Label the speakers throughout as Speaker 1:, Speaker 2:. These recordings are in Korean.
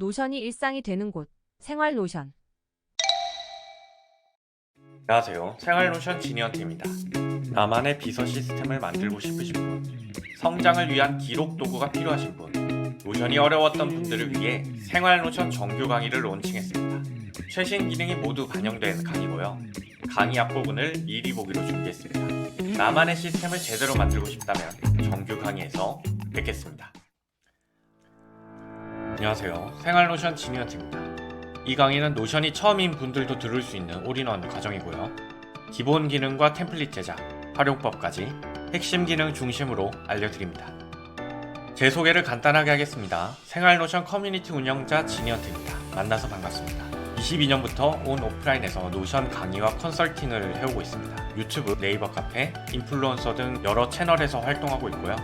Speaker 1: 노션이 일상이 되는 곳, 생활 노션.
Speaker 2: 안녕하세요. 생활노션 지니언트입니다. 나만의 비서 시스템을 만들고 싶으신 분, 성장을 위한 기록 도구가 필요하신 분, 노션이 어려웠던 분들을 위해 생활노션 정규 강의를 론칭했습니다. 최신 기능이 모두 반영된 강의고요. 강의 앞부분을 미리 보기로 준비했습니다. 나만의 시스템을 제대로 만들고 싶다면 정규 강의에서 뵙겠습니다. 안녕하세요. 생활노션 지니언트입니다. 이 강의는 노션이 처음인 분들도 들을 수 있는 올인원 과정이고요. 기본 기능과 템플릿 제작, 활용법까지 핵심 기능 중심으로 알려드립니다. 제 소개를 간단하게 하겠습니다. 생활노션 커뮤니티 운영자 지니언트입니다. 만나서 반갑습니다. 22년부터 온 오프라인에서 노션 강의와 컨설팅을 해오고 있습니다. 유튜브, 네이버 카페, 인플루언서 등 여러 채널에서 활동하고 있고요.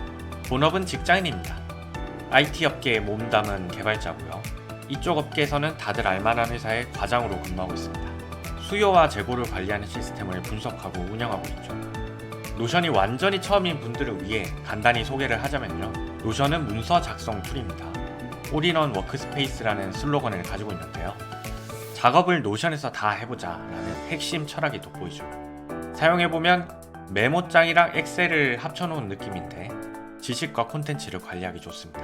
Speaker 2: 본업은 직장인입니다. IT 업계에 몸담은 개발자고요. 이쪽 업계에서는 다들 알만한 회사의 과장으로 근무하고 있습니다. 수요와 재고를 관리하는 시스템을 분석하고 운영하고 있죠. 노션이 완전히 처음인 분들을 위해 간단히 소개를 하자면요. 노션은 문서 작성 툴입니다. 올인원 워크스페이스라는 슬로건을 가지고 있는데요. 작업을 노션에서 다 해보자 라는 핵심 철학이 돋보이죠. 사용해보면 메모장이랑 엑셀을 합쳐놓은 느낌인데 지식과 콘텐츠를 관리하기 좋습니다.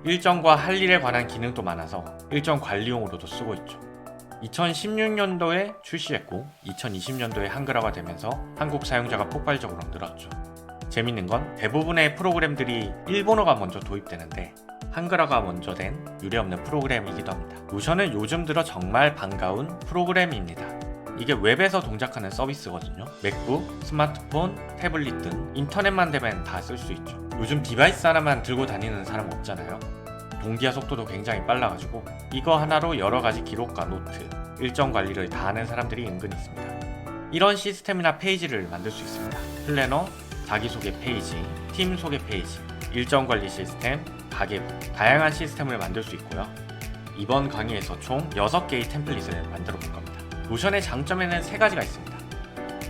Speaker 2: 일정과 할 일에 관한 기능도 많아서 일정 관리용으로도 쓰고 있죠. 2016년도에 출시했고 2020년도에 한글화가 되면서 한국 사용자가 폭발적으로 늘었죠. 재밌는 건 대부분의 프로그램들이 일본어가 먼저 도입되는데 한글화가 먼저 된 유례없는 프로그램이기도 합니다. 노션은 요즘 들어 정말 반가운 프로그램입니다. 이게 웹에서 동작하는 서비스거든요. 맥북, 스마트폰, 태블릿 등 인터넷만 되면 다 쓸 수 있죠. 요즘 디바이스 하나만 들고 다니는 사람 없잖아요. 동기화 속도도 굉장히 빨라가지고 이거 하나로 여러가지 기록과 노트, 일정 관리를 다 하는 사람들이 은근 있습니다. 이런 시스템이나 페이지를 만들 수 있습니다. 플래너, 자기소개 페이지, 팀 소개 페이지, 일정 관리 시스템, 가계부, 다양한 시스템을 만들 수 있고요. 이번 강의에서 총 6개의 템플릿을 만들어 볼 겁니다. 노션의 장점에는 3가지가 있습니다.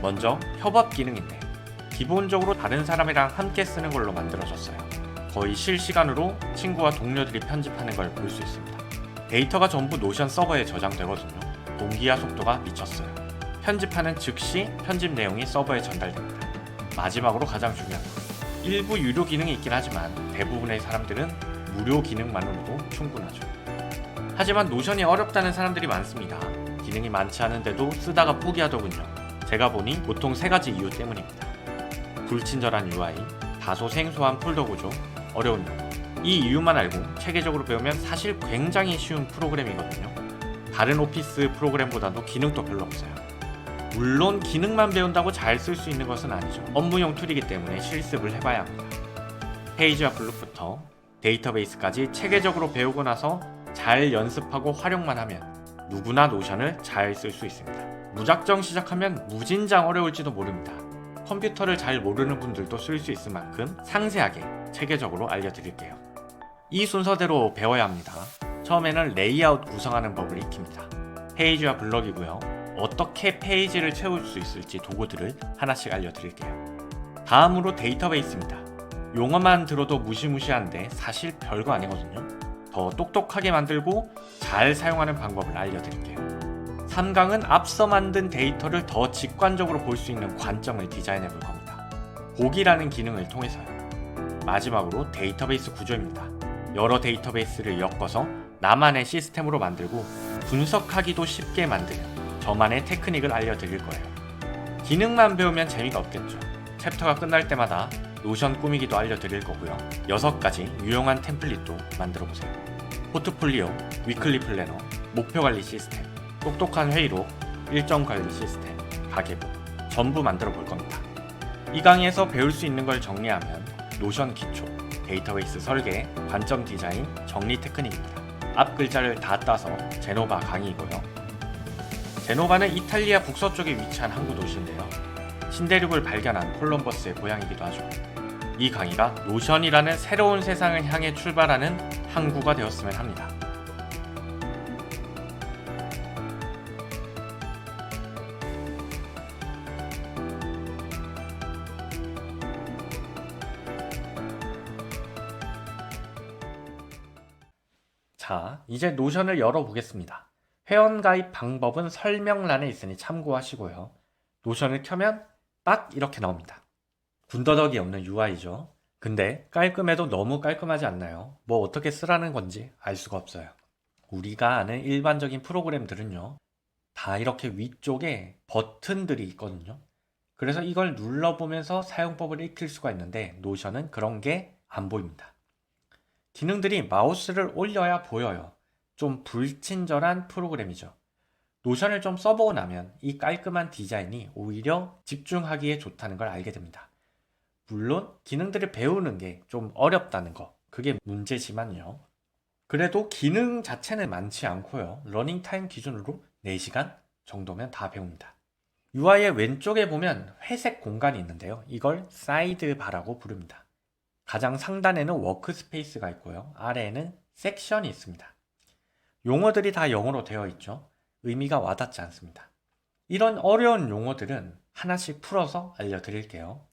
Speaker 2: 먼저 협업 기능인데 기본적으로 다른 사람이랑 함께 쓰는 걸로 만들어졌어요. 거의 실시간으로 친구와 동료들이 편집하는 걸 볼 수 있습니다. 데이터가 전부 노션 서버에 저장되거든요. 동기화 속도가 미쳤어요. 편집하는 즉시 편집 내용이 서버에 전달됩니다. 마지막으로 가장 중요한 것. 일부 유료 기능이 있긴 하지만 대부분의 사람들은 무료 기능만으로도 충분하죠. 하지만 노션이 어렵다는 사람들이 많습니다. 기능이 많지 않은데도 쓰다가 포기하더군요. 제가 보니 보통 3가지 이유 때문입니다. 불친절한 UI, 다소 생소한 폴더 구조, 어려운 용어. 이 이유만 알고 체계적으로 배우면 사실 굉장히 쉬운 프로그램이거든요. 다른 오피스 프로그램보다도 기능도 별로 없어요. 물론 기능만 배운다고 잘 쓸 수 있는 것은 아니죠. 업무용 툴이기 때문에 실습을 해봐야 합니다. 페이지와 블록부터 데이터베이스까지 체계적으로 배우고 나서 잘 연습하고 활용만 하면 누구나 노션을 잘 쓸 수 있습니다. 무작정 시작하면 무진장 어려울지도 모릅니다. 컴퓨터를 잘 모르는 분들도 쓸 수 있을 만큼 상세하게 체계적으로 알려드릴게요. 이 순서대로 배워야 합니다. 처음에는 레이아웃 구성하는 법을 익힙니다. 페이지와 블럭이고요. 어떻게 페이지를 채울 수 있을지 도구들을 하나씩 알려드릴게요. 다음으로 데이터베이스입니다. 용어만 들어도 무시무시한데 사실 별거 아니거든요. 더 똑똑하게 만들고 잘 사용하는 방법을 알려드릴게요. 3강은 앞서 만든 데이터를 더 직관적으로 볼 수 있는 관점을 디자인해 볼 겁니다. 보기라는 기능을 통해서요. 마지막으로 데이터베이스 구조입니다. 여러 데이터베이스를 엮어서 나만의 시스템으로 만들고 분석하기도 쉽게 만드는 저만의 테크닉을 알려드릴 거예요. 기능만 배우면 재미가 없겠죠. 챕터가 끝날 때마다 노션 꾸미기도 알려드릴 거고요. 6가지 유용한 템플릿도 만들어보세요. 포트폴리오, 위클리 플래너, 목표 관리 시스템, 똑똑한 회의록, 일정 관리 시스템, 가계부 전부 만들어 볼 겁니다. 이 강의에서 배울 수 있는 걸 정리하면 노션 기초, 데이터베이스 설계, 관점 디자인, 정리 테크닉입니다. 앞 글자를 다 따서 제노바 강의이고요. 제노바는 이탈리아 북서쪽에 위치한 항구 도시인데요. 신대륙을 발견한 콜럼버스의 고향이기도 하죠. 이 강의가 노션이라는 새로운 세상을 향해 출발하는 항구가 되었으면 합니다. 자, 이제 노션을 열어보겠습니다. 회원가입 방법은 설명란에 있으니 참고하시고요. 노션을 켜면 딱 이렇게 나옵니다. 군더더기 없는 UI죠. 근데 깔끔해도 너무 깔끔하지 않나요? 뭐 어떻게 쓰라는 건지 알 수가 없어요. 우리가 아는 일반적인 프로그램들은요, 다 이렇게 위쪽에 버튼들이 있거든요. 그래서 이걸 눌러보면서 사용법을 익힐 수가 있는데 노션은 그런 게 안 보입니다. 기능들이 마우스를 올려야 보여요. 좀 불친절한 프로그램이죠. 노션을 좀 써보고 나면 이 깔끔한 디자인이 오히려 집중하기에 좋다는 걸 알게 됩니다. 물론 기능들을 배우는 게 좀 어렵다는 거, 그게 문제지만요. 그래도 기능 자체는 많지 않고요. 러닝타임 기준으로 4시간 정도면 다 배웁니다. UI의 왼쪽에 보면 회색 공간이 있는데요. 이걸 사이드바라고 부릅니다. 가장 상단에는 워크스페이스가 있고요. 아래에는 섹션이 있습니다. 용어들이 다 영어로 되어 있죠. 의미가 와닿지 않습니다. 이런 어려운 용어들은 하나씩 풀어서 알려드릴게요.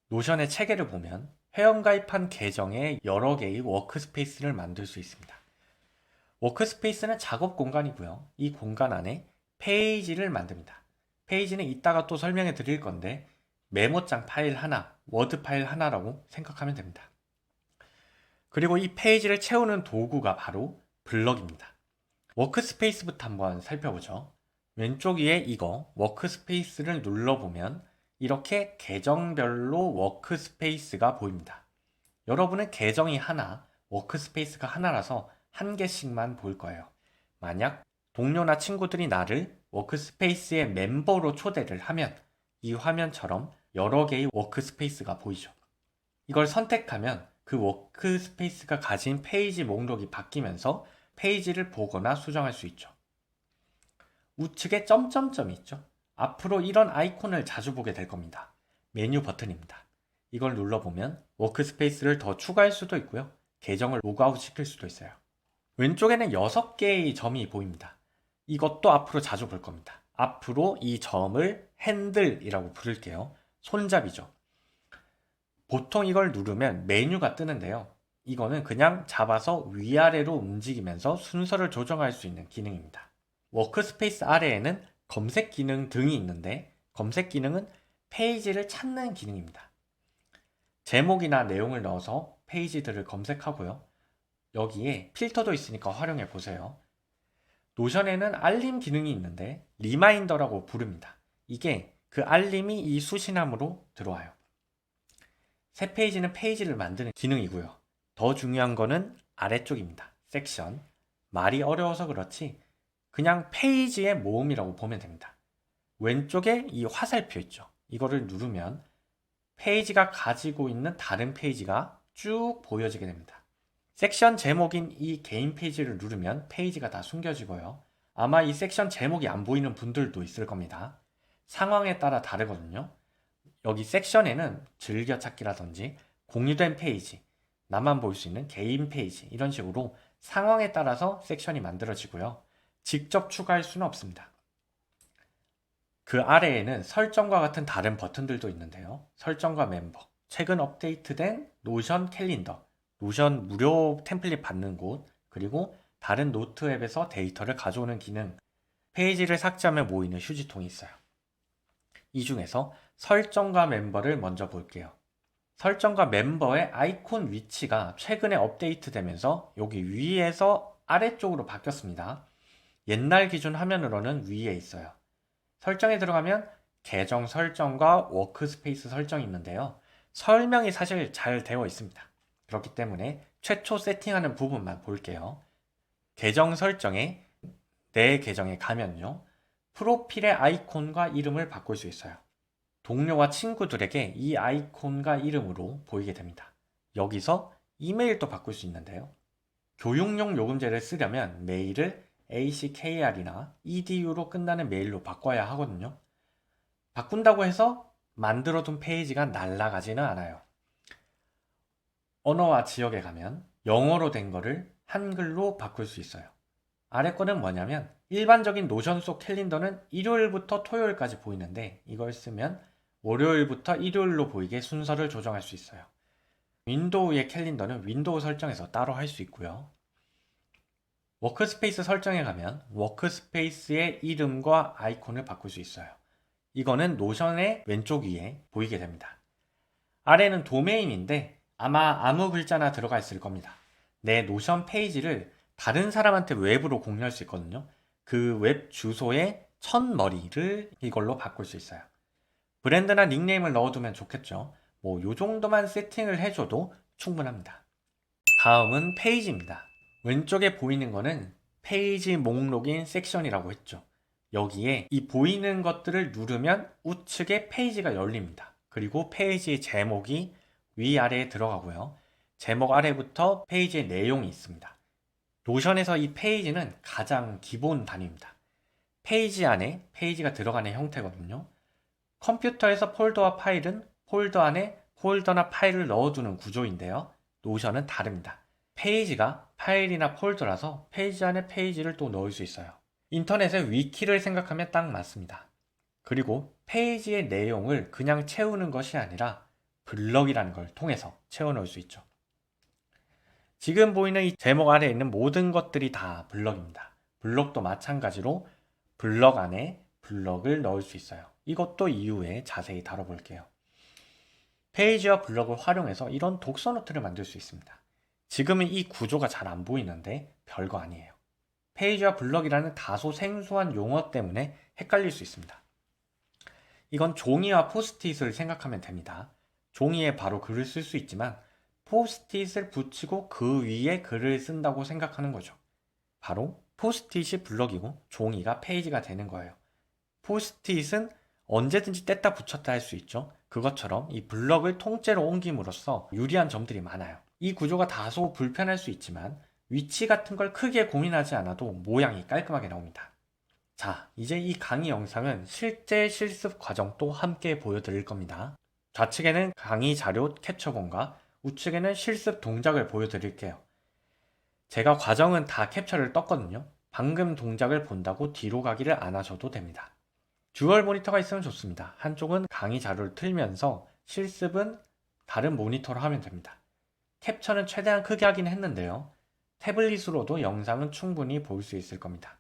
Speaker 2: 노션의 체계를 보면 회원가입한 계정에 여러 개의 워크스페이스를 만들 수 있습니다. 워크스페이스는 작업 공간이고요. 이 공간 안에 페이지를 만듭니다. 페이지는 이따가 또 설명해 드릴 건데 메모장 파일 하나, 워드 파일 하나라고 생각하면 됩니다. 그리고 이 페이지를 채우는 도구가 바로 블럭입니다. 워크스페이스부터 한번 살펴보죠. 왼쪽 위에 이거 워크스페이스를 눌러보면 이렇게 계정별로 워크스페이스가 보입니다. 여러분은 계정이 하나, 워크스페이스가 하나라서 한 개씩만 보일 거예요. 만약 동료나 친구들이 나를 워크스페이스의 멤버로 초대를 하면 이 화면처럼 여러 개의 워크스페이스가 보이죠. 이걸 선택하면 그 워크스페이스가 가진 페이지 목록이 바뀌면서 페이지를 보거나 수정할 수 있죠. 우측에 점점점이 있죠. 앞으로 이런 아이콘을 자주 보게 될 겁니다. 메뉴 버튼입니다. 이걸 눌러보면 워크스페이스를 더 추가할 수도 있고요. 계정을 로그아웃 시킬 수도 있어요. 왼쪽에는 6개의 점이 보입니다. 이것도 앞으로 자주 볼 겁니다. 앞으로 이 점을 핸들이라고 부를게요. 손잡이죠. 보통 이걸 누르면 메뉴가 뜨는데요. 이거는 그냥 잡아서 위아래로 움직이면서 순서를 조정할 수 있는 기능입니다. 워크스페이스 아래에는 검색 기능 등이 있는데 검색 기능은 페이지를 찾는 기능입니다. 제목이나 내용을 넣어서 페이지들을 검색하고요. 여기에 필터도 있으니까 활용해 보세요. 노션에는 알림 기능이 있는데 리마인더라고 부릅니다. 이게 그 알림이 이 수신함으로 들어와요. 새 페이지는 페이지를 만드는 기능이고요. 더 중요한 거는 아래쪽입니다. 섹션. 말이 어려워서 그렇지 그냥 페이지의 모음이라고 보면 됩니다. 왼쪽에 이 화살표 있죠. 이거를 누르면 페이지가 가지고 있는 다른 페이지가 쭉 보여지게 됩니다. 섹션 제목인 이 개인 페이지를 누르면 페이지가 다 숨겨지고요. 아마 이 섹션 제목이 안 보이는 분들도 있을 겁니다. 상황에 따라 다르거든요. 여기 섹션에는 즐겨찾기라든지 공유된 페이지, 나만 볼 수 있는 개인 페이지 이런 식으로 상황에 따라서 섹션이 만들어지고요. 직접 추가할 수는 없습니다. 그 아래에는 설정과 같은 다른 버튼들도 있는데요. 설정과 멤버, 최근 업데이트된 노션 캘린더, 노션 무료 템플릿 받는 곳, 그리고 다른 노트 앱에서 데이터를 가져오는 기능, 페이지를 삭제하면 모이는 휴지통이 있어요. 이 중에서 설정과 멤버를 먼저 볼게요. 설정과 멤버의 아이콘 위치가 최근에 업데이트되면서 여기 위에서 아래쪽으로 바뀌었습니다. 옛날 기준 화면으로는 위에 있어요. 설정에 들어가면 계정 설정과 워크스페이스 설정이 있는데요. 설명이 사실 잘 되어 있습니다. 그렇기 때문에 최초 세팅하는 부분만 볼게요. 계정 설정에 내 계정에 가면요. 프로필의 아이콘과 이름을 바꿀 수 있어요. 동료와 친구들에게 이 아이콘과 이름으로 보이게 됩니다. 여기서 이메일도 바꿀 수 있는데요. 교육용 요금제를 쓰려면 메일을 ACKR이나 EDU로 끝나는 메일로 바꿔야 하거든요. 바꾼다고 해서 만들어둔 페이지가 날아가지는 않아요. 언어와 지역에 가면 영어로 된 거를 한글로 바꿀 수 있어요. 아래 거는 뭐냐면 일반적인 노션 속 캘린더는 일요일부터 토요일까지 보이는데 이걸 쓰면 월요일부터 일요일로 보이게 순서를 조정할 수 있어요. 윈도우의 캘린더는 윈도우 설정에서 따로 할 수 있고요. 워크스페이스 설정에 가면 워크스페이스의 이름과 아이콘을 바꿀 수 있어요. 이거는 노션의 왼쪽 위에 보이게 됩니다. 아래는 도메인인데 아마 아무 글자나 들어가 있을 겁니다. 내 노션 페이지를 다른 사람한테 웹으로 공유할 수 있거든요. 그 웹 주소의 첫 머리를 이걸로 바꿀 수 있어요. 브랜드나 닉네임을 넣어두면 좋겠죠. 요 정도만 세팅을 해줘도 충분합니다. 다음은 페이지입니다. 왼쪽에 보이는 거는 페이지 목록인 섹션이라고 했죠. 여기에 이 보이는 것들을 누르면 우측에 페이지가 열립니다. 그리고 페이지 제목이 위아래에 들어가고요. 제목 아래부터 페이지의 내용이 있습니다. 노션에서 이 페이지는 가장 기본 단위입니다. 페이지 안에 페이지가 들어가는 형태거든요. 컴퓨터에서 폴더와 파일은 폴더 안에 폴더나 파일을 넣어두는 구조인데요. 노션은 다릅니다. 페이지가 파일이나 폴더라서 페이지 안에 페이지를 또 넣을 수 있어요. 인터넷의 위키를 생각하면 딱 맞습니다. 그리고 페이지의 내용을 그냥 채우는 것이 아니라 블럭이라는 걸 통해서 채워넣을 수 있죠. 지금 보이는 이 제목 아래에 있는 모든 것들이 다 블럭입니다. 블럭도 마찬가지로 블럭 안에 블럭을 넣을 수 있어요. 이것도 이후에 자세히 다뤄볼게요. 페이지와 블럭을 활용해서 이런 독서 노트를 만들 수 있습니다. 지금은 이 구조가 잘 안 보이는데 별거 아니에요. 페이지와 블럭이라는 다소 생소한 용어 때문에 헷갈릴 수 있습니다. 이건 종이와 포스트잇을 생각하면 됩니다. 종이에 바로 글을 쓸 수 있지만 포스트잇을 붙이고 그 위에 글을 쓴다고 생각하는 거죠. 바로 포스트잇이 블럭이고 종이가 페이지가 되는 거예요. 포스트잇은 언제든지 뗐다 붙였다 할 수 있죠. 그것처럼 이 블럭을 통째로 옮김으로써 유리한 점들이 많아요. 이 구조가 다소 불편할 수 있지만 위치 같은 걸 크게 고민하지 않아도 모양이 깔끔하게 나옵니다. 자, 이제 이 강의 영상은 실제 실습 과정도 함께 보여드릴 겁니다. 좌측에는 강의 자료 캡처본과 우측에는 실습 동작을 보여드릴게요. 제가 과정은 다 캡처를 떴거든요. 방금 동작을 본다고 뒤로 가기를 안 하셔도 됩니다. 듀얼 모니터가 있으면 좋습니다. 한쪽은 강의 자료를 틀면서 실습은 다른 모니터로 하면 됩니다. 캡처는 최대한 크게 하긴 했는데요. 태블릿으로도 영상은 충분히 볼 수 있을 겁니다.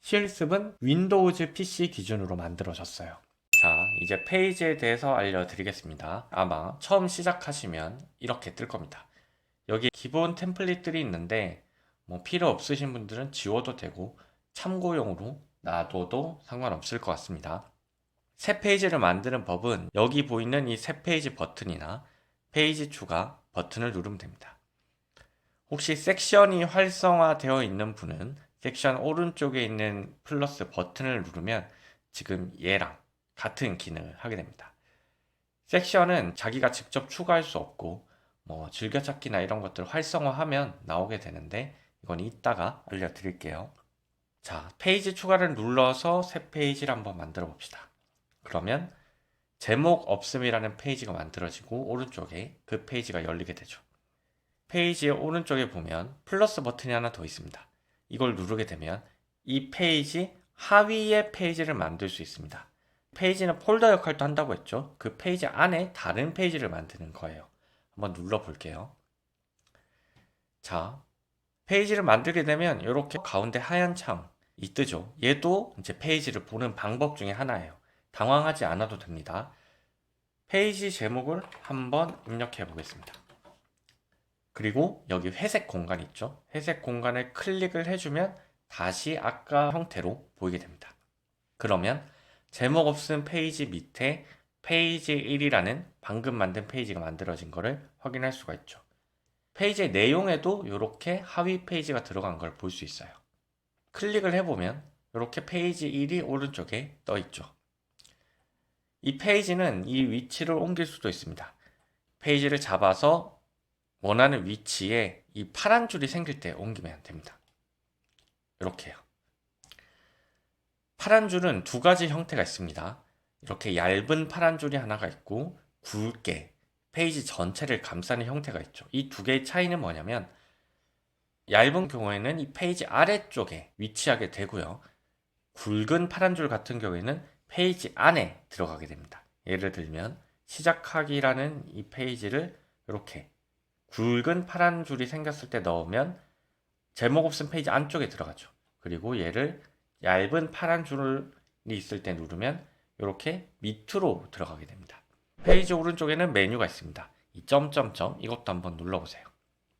Speaker 2: 실습은 윈도우즈 PC 기준으로 만들어졌어요. 자, 이제 페이지에 대해서 알려드리겠습니다. 아마 처음 시작하시면 이렇게 뜰 겁니다. 여기 기본 템플릿들이 있는데 필요 없으신 분들은 지워도 되고 참고용으로 놔둬도 상관없을 것 같습니다. 새 페이지를 만드는 법은 여기 보이는 이 새 페이지 버튼이나 페이지 추가 버튼을 누르면 됩니다. 혹시 섹션이 활성화되어 있는 분은 섹션 오른쪽에 있는 플러스 버튼을 누르면 지금 얘랑 같은 기능을 하게 됩니다. 섹션은 자기가 직접 추가할 수 없고 즐겨찾기나 이런 것들 활성화하면 나오게 되는데 이건 이따가 알려드릴게요. 자, 페이지 추가를 눌러서 새 플레이지를 한번 만들어 봅시다. 그러면 제목 없음이라는 페이지가 만들어지고 오른쪽에 그 페이지가 열리게 되죠. 페이지의 오른쪽에 보면 플러스 버튼이 하나 더 있습니다. 이걸 누르게 되면 이 페이지 하위의 페이지를 만들 수 있습니다. 페이지는 폴더 역할도 한다고 했죠. 그 페이지 안에 다른 페이지를 만드는 거예요. 한번 눌러 볼게요. 자, 페이지를 만들게 되면 이렇게 가운데 하얀 창이 뜨죠. 얘도 이제 페이지를 보는 방법 중에 하나예요. 당황하지 않아도 됩니다. 페이지 제목을 한번 입력해 보겠습니다. 그리고 여기 회색 공간 있죠. 회색 공간을 클릭을 해주면 다시 아까 형태로 보이게 됩니다. 그러면 제목 없음 페이지 밑에 페이지 1이라는 방금 만든 페이지가 만들어진 것을 확인할 수가 있죠. 페이지의 내용에도 이렇게 하위 페이지가 들어간 걸 볼 수 있어요. 클릭을 해보면 이렇게 페이지 1이 오른쪽에 떠 있죠. 이 페이지는 이 위치를 옮길 수도 있습니다. 페이지를 잡아서 원하는 위치에 이 파란 줄이 생길 때 옮기면 됩니다. 이렇게요. 파란 줄은 두 가지 형태가 있습니다. 이렇게 얇은 파란 줄이 하나가 있고 굵게 페이지 전체를 감싸는 형태가 있죠. 이 두 개의 차이는 뭐냐면 얇은 경우에는 이 페이지 아래쪽에 위치하게 되고요. 굵은 파란 줄 같은 경우에는 페이지 안에 들어가게 됩니다. 예를 들면 시작하기라는 이 페이지를 이렇게 굵은 파란 줄이 생겼을 때 넣으면 제목 없은 페이지 안쪽에 들어가죠. 그리고 얘를 얇은 파란 줄이 있을 때 누르면 이렇게 밑으로 들어가게 됩니다. 페이지 오른쪽에는 메뉴가 있습니다. 이 점점점 이것도 한번 눌러보세요.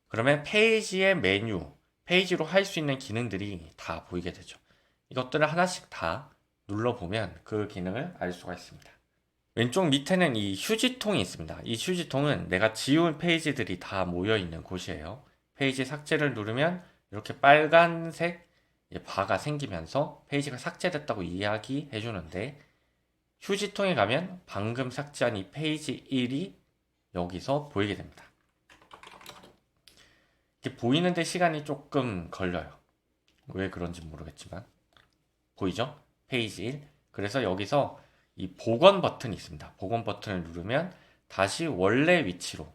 Speaker 2: 그러면 페이지의 메뉴, 페이지로 할 수 있는 기능들이 다 보이게 되죠. 이것들을 하나씩 다 눌러보면 그 기능을 알 수가 있습니다. 왼쪽 밑에는 이 휴지통이 있습니다. 이 휴지통은 내가 지운 페이지들이 다 모여있는 곳이에요. 페이지 삭제를 누르면 이렇게 빨간색 바가 생기면서 페이지가 삭제됐다고 이야기해 주는데, 휴지통에 가면 방금 삭제한 이 페이지 1이 여기서 보이게 됩니다. 이렇게 보이는데 시간이 조금 걸려요. 왜 그런지 모르겠지만 보이죠? 페이지 1. 그래서 여기서 이 복원 버튼이 있습니다. 복원 버튼을 누르면 다시 원래 위치로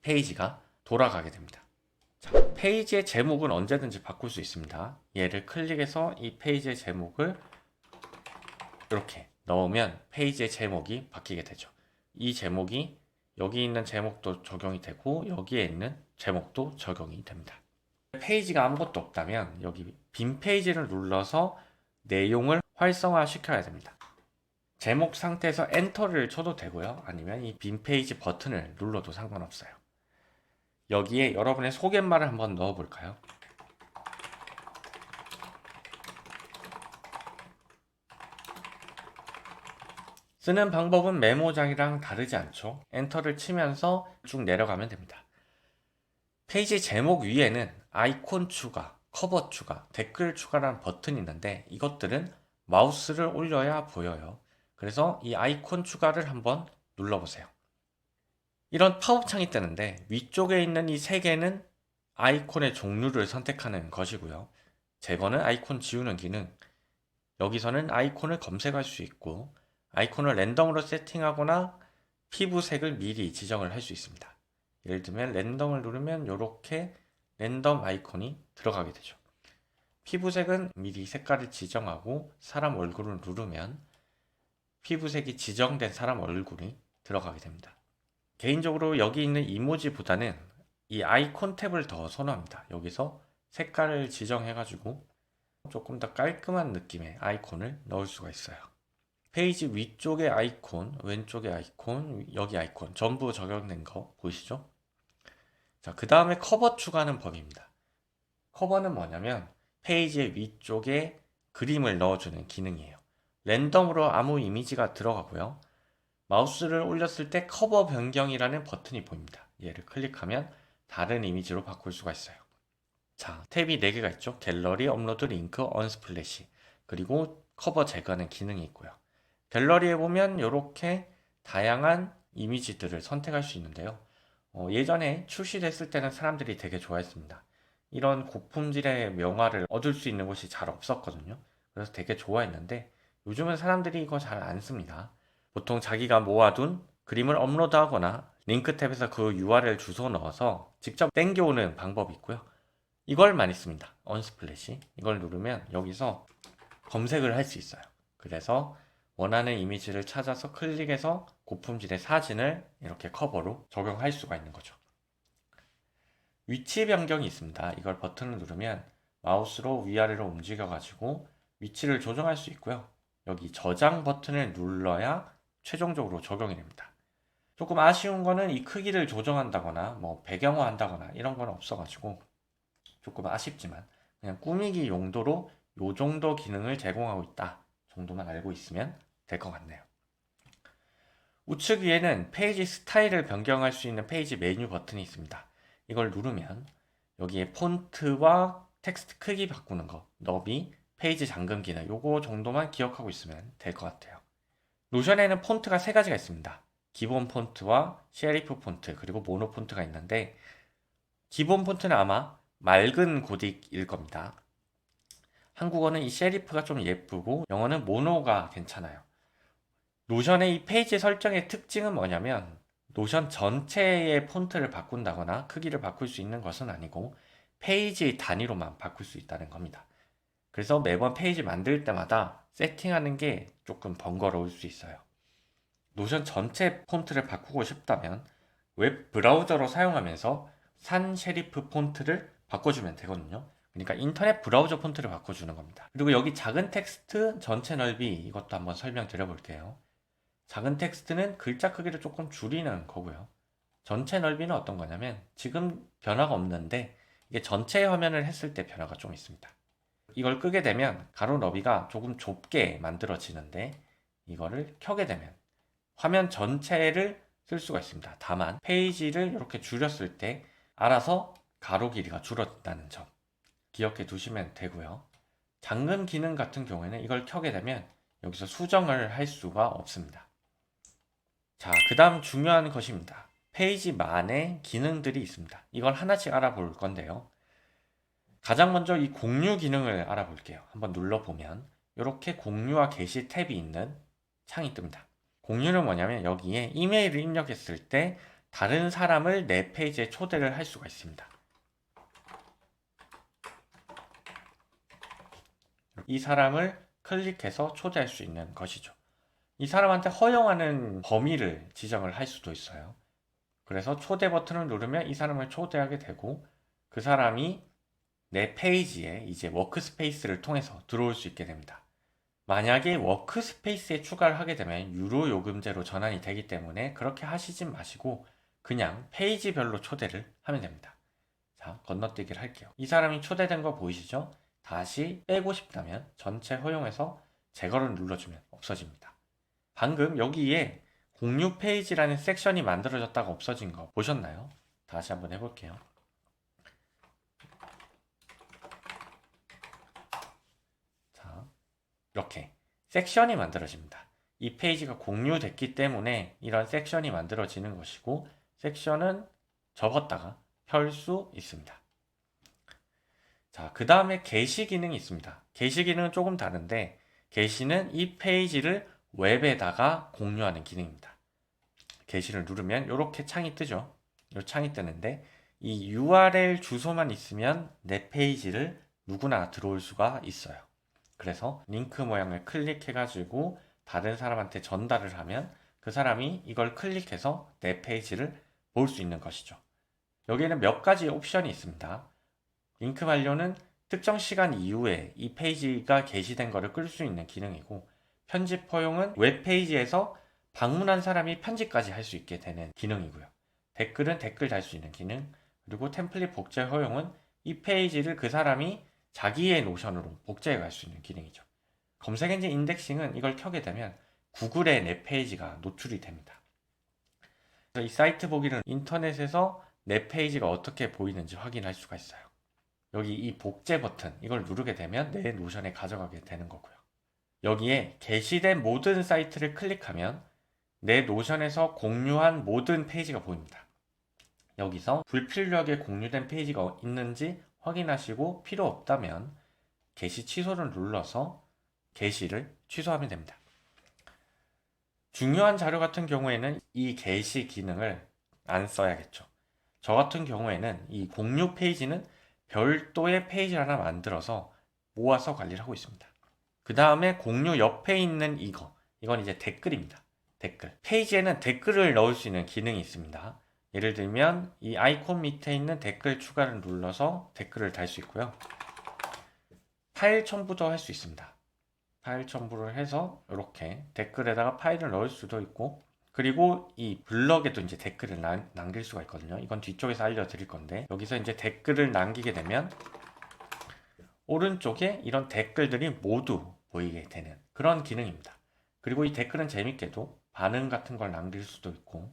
Speaker 2: 페이지가 돌아가게 됩니다. 자, 페이지의 제목은 언제든지 바꿀 수 있습니다. 얘를 클릭해서 이 페이지의 제목을 이렇게 넣으면 페이지의 제목이 바뀌게 되죠. 이 제목이 여기 있는 제목도 적용이 되고 여기에 있는 제목도 적용이 됩니다. 페이지가 아무것도 없다면 여기 빈 페이지를 눌러서 내용을 활성화 시켜야 됩니다. 제목 상태에서 엔터를 쳐도 되고요. 아니면 이 빈 페이지 버튼을 눌러도 상관없어요. 여기에 여러분의 소개말을 한번 넣어 볼까요? 쓰는 방법은 메모장이랑 다르지 않죠. 엔터를 치면서 쭉 내려가면 됩니다. 페이지 제목 위에는 아이콘 추가, 커버 추가, 댓글 추가라는 버튼이 있는데 이것들은 마우스를 올려야 보여요. 그래서 이 아이콘 추가를 한번 눌러보세요. 이런 팝업 창이 뜨는데 위쪽에 있는 이 세 개는 아이콘의 종류를 선택하는 것이고요. 제거는 아이콘 지우는 기능, 여기서는 아이콘을 검색할 수 있고 아이콘을 랜덤으로 세팅하거나 피부색을 미리 지정을 할 수 있습니다. 예를 들면 랜덤을 누르면 이렇게 랜덤 아이콘이 들어가게 되죠. 피부색은 미리 색깔을 지정하고 사람 얼굴을 누르면 피부색이 지정된 사람 얼굴이 들어가게 됩니다. 개인적으로 여기 있는 이모지보다는 이 아이콘 탭을 더 선호합니다. 여기서 색깔을 지정해가지고 조금 더 깔끔한 느낌의 아이콘을 넣을 수가 있어요. 페이지 위쪽의 아이콘, 왼쪽의 아이콘, 여기 아이콘 전부 적용된 거 보이시죠? 자, 그 다음에 커버 추가하는 법입니다. 커버는 뭐냐면 페이지의 위쪽에 그림을 넣어주는 기능이에요. 랜덤으로 아무 이미지가 들어가고요. 마우스를 올렸을 때 커버 변경이라는 버튼이 보입니다. 얘를 클릭하면 다른 이미지로 바꿀 수가 있어요. 자, 탭이 4개가 있죠. 갤러리, 업로드, 링크, 언스플래시, 그리고 커버 제거하는 기능이 있고요. 갤러리에 보면 이렇게 다양한 이미지들을 선택할 수 있는데요. 예전에 출시됐을 때는 사람들이 되게 좋아했습니다. 이런 고품질의 명화를 얻을 수 있는 곳이 잘 없었거든요. 그래서 되게 좋아했는데 요즘은 사람들이 이거 잘 안 씁니다. 보통 자기가 모아둔 그림을 업로드하거나 링크 탭에서 그 URL 주소 넣어서 직접 땡겨오는 방법이 있고요. 이걸 많이 씁니다. 언스플래시. 이걸 누르면 여기서 검색을 할 수 있어요. 그래서 원하는 이미지를 찾아서 클릭해서 고품질의 사진을 이렇게 커버로 적용할 수가 있는 거죠. 위치 변경이 있습니다. 이걸 버튼을 누르면 마우스로 위아래로 움직여 가지고 위치를 조정할 수 있고요. 여기 저장 버튼을 눌러야 최종적으로 적용이 됩니다. 조금 아쉬운 거는 이 크기를 조정한다거나 뭐 배경화 한다거나 이런 건 없어가지고 조금 아쉽지만 그냥 꾸미기 용도로 요 정도 기능을 제공하고 있다 정도만 알고 있으면 될 것 같네요. 우측 위에는 페이지 스타일을 변경할 수 있는 페이지 메뉴 버튼이 있습니다. 이걸 누르면 여기에 폰트와 텍스트 크기 바꾸는 거, 너비, 페이지 잠금 기능 요거 정도만 기억하고 있으면 될 것 같아요. 노션에는 폰트가 3가지가 있습니다. 기본 폰트와 셰리프 폰트 그리고 모노 폰트가 있는데 기본 폰트는 아마 맑은 고딕일 겁니다. 한국어는 이 셰리프가 좀 예쁘고 영어는 모노가 괜찮아요. 노션의 이 페이지 설정의 특징은 뭐냐면 노션 전체의 폰트를 바꾼다거나 크기를 바꿀 수 있는 것은 아니고 페이지 단위로만 바꿀 수 있다는 겁니다. 그래서 매번 페이지 만들 때마다 세팅하는 게 조금 번거로울 수 있어요. 노션 전체 폰트를 바꾸고 싶다면 웹 브라우저로 사용하면서 산 셰리프 폰트를 바꿔주면 되거든요. 그러니까 인터넷 브라우저 폰트를 바꿔주는 겁니다. 그리고 여기 작은 텍스트 전체 넓이 이것도 한번 설명드려 볼게요. 작은 텍스트는 글자 크기를 조금 줄이는 거고요. 전체 넓이는 어떤 거냐면 지금 변화가 없는데 이게 전체 화면을 했을 때 변화가 좀 있습니다. 이걸 끄게 되면 가로 너비가 조금 좁게 만들어지는데 이거를 켜게 되면 화면 전체를 쓸 수가 있습니다. 다만 페이지를 이렇게 줄였을 때 알아서 가로 길이가 줄어든다는 점 기억해 두시면 되고요. 잠금 기능 같은 경우에는 이걸 켜게 되면 여기서 수정을 할 수가 없습니다. 자, 그 다음 중요한 것입니다. 페이지만의 기능들이 있습니다. 이걸 하나씩 알아볼 건데요. 가장 먼저 이 공유 기능을 알아볼게요. 한번 눌러보면 이렇게 공유와 게시 탭이 있는 창이 뜹니다. 공유는 뭐냐면 여기에 이메일을 입력했을 때 다른 사람을 내 페이지에 초대를 할 수가 있습니다. 이 사람을 클릭해서 초대할 수 있는 것이죠. 이 사람한테 허용하는 범위를 지정을 할 수도 있어요. 그래서 초대 버튼을 누르면 이 사람을 초대하게 되고 그 사람이 내 페이지에 이제 워크스페이스를 통해서 들어올 수 있게 됩니다. 만약에 워크스페이스에 추가를 하게 되면 유료 요금제로 전환이 되기 때문에 그렇게 하시진 마시고 그냥 페이지별로 초대를 하면 됩니다. 자, 건너뛰기를 할게요. 이 사람이 초대된 거 보이시죠? 다시 빼고 싶다면 전체 허용해서 제거를 눌러주면 없어집니다. 방금 여기에 공유 페이지라는 섹션이 만들어졌다가 없어진 거 보셨나요? 다시 한번 해볼게요. 자, 이렇게 섹션이 만들어집니다. 이 페이지가 공유됐기 때문에 이런 섹션이 만들어지는 것이고 섹션은 접었다가 펼 수 있습니다. 자, 그 다음에 게시 기능이 있습니다. 게시 기능은 조금 다른데 게시는 이 페이지를 웹에다가 공유하는 기능입니다. 게시를 누르면 이렇게 창이 뜨죠. 이 창이 뜨는데 이 URL 주소만 있으면 내 페이지를 누구나 들어올 수가 있어요. 그래서 링크 모양을 클릭해가지고 다른 사람한테 전달을 하면 그 사람이 이걸 클릭해서 내 페이지를 볼 수 있는 것이죠. 여기에는 몇 가지 옵션이 있습니다. 링크 완료는 특정 시간 이후에 이 페이지가 게시된 것을 끌 수 있는 기능이고 편집 허용은 웹페이지에서 방문한 사람이 편집까지 할 수 있게 되는 기능이고요. 댓글은 댓글 달 수 있는 기능, 그리고 템플릿 복제 허용은 이 페이지를 그 사람이 자기의 노션으로 복제해 갈 수 있는 기능이죠. 검색 엔진 인덱싱은 이걸 켜게 되면 구글에 내 페이지가 노출이 됩니다. 그래서 이 사이트 보기는 인터넷에서 내 페이지가 어떻게 보이는지 확인할 수가 있어요. 여기 이 복제 버튼 이걸 누르게 되면 내 노션에 가져가게 되는 거고요. 여기에 게시된 모든 사이트를 클릭하면 내 노션에서 공유한 모든 페이지가 보입니다. 여기서 불필요하게 공유된 페이지가 있는지 확인하시고 필요 없다면 게시 취소를 눌러서 게시를 취소하면 됩니다. 중요한 자료 같은 경우에는 이 게시 기능을 안 써야겠죠. 저 같은 경우에는 이 공유 페이지는 별도의 페이지를 하나 만들어서 모아서 관리를 하고 있습니다. 그 다음에 공유 옆에 있는 이건 이제 댓글입니다. 댓글. 페이지에는 댓글을 넣을 수 있는 기능이 있습니다. 예를 들면 이 아이콘 밑에 있는 댓글 추가를 눌러서 댓글을 달 수 있고요. 파일 첨부도 할 수 있습니다. 파일 첨부를 해서 이렇게 댓글에다가 파일을 넣을 수도 있고 그리고 이 블럭에도 이제 댓글을 남길 수가 있거든요. 이건 뒤쪽에서 알려드릴 건데 여기서 이제 댓글을 남기게 되면 오른쪽에 이런 댓글들이 모두 보이게 되는 그런 기능입니다. 그리고 이 댓글은 재밌게도 반응 같은 걸 남길 수도 있고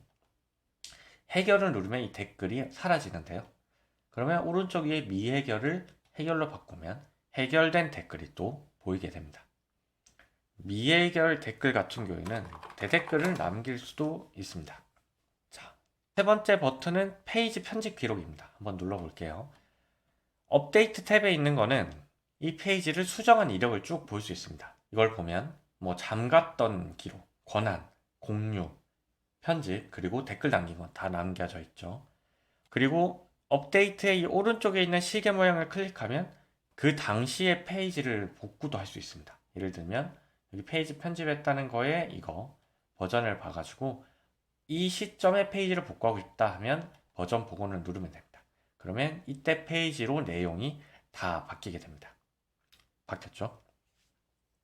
Speaker 2: 해결을 누르면 이 댓글이 사라지는데요. 그러면 오른쪽 위에 미해결을 해결로 바꾸면 해결된 댓글이 또 보이게 됩니다. 미해결 댓글 같은 경우에는 대댓글을 남길 수도 있습니다. 자, 세 번째 버튼은 페이지 편집 기록입니다. 한번 눌러볼게요. 업데이트 탭에 있는 거는 이 페이지를 수정한 이력을 쭉 볼 수 있습니다. 이걸 보면 뭐 잠갔던 기록, 권한, 공유, 편집, 그리고 댓글 남긴 건 다 남겨져 있죠. 그리고 업데이트의 이 오른쪽에 있는 시계 모양을 클릭하면 그 당시의 페이지를 복구도 할 수 있습니다. 예를 들면 여기 페이지 편집했다는 거에 이거 버전을 봐가지고 이 시점에 페이지를 복구하고 싶다 하면 버전 복원을 누르면 됩니다. 그러면 이때 페이지로 내용이 다 바뀌게 됩니다. 바뀌었죠?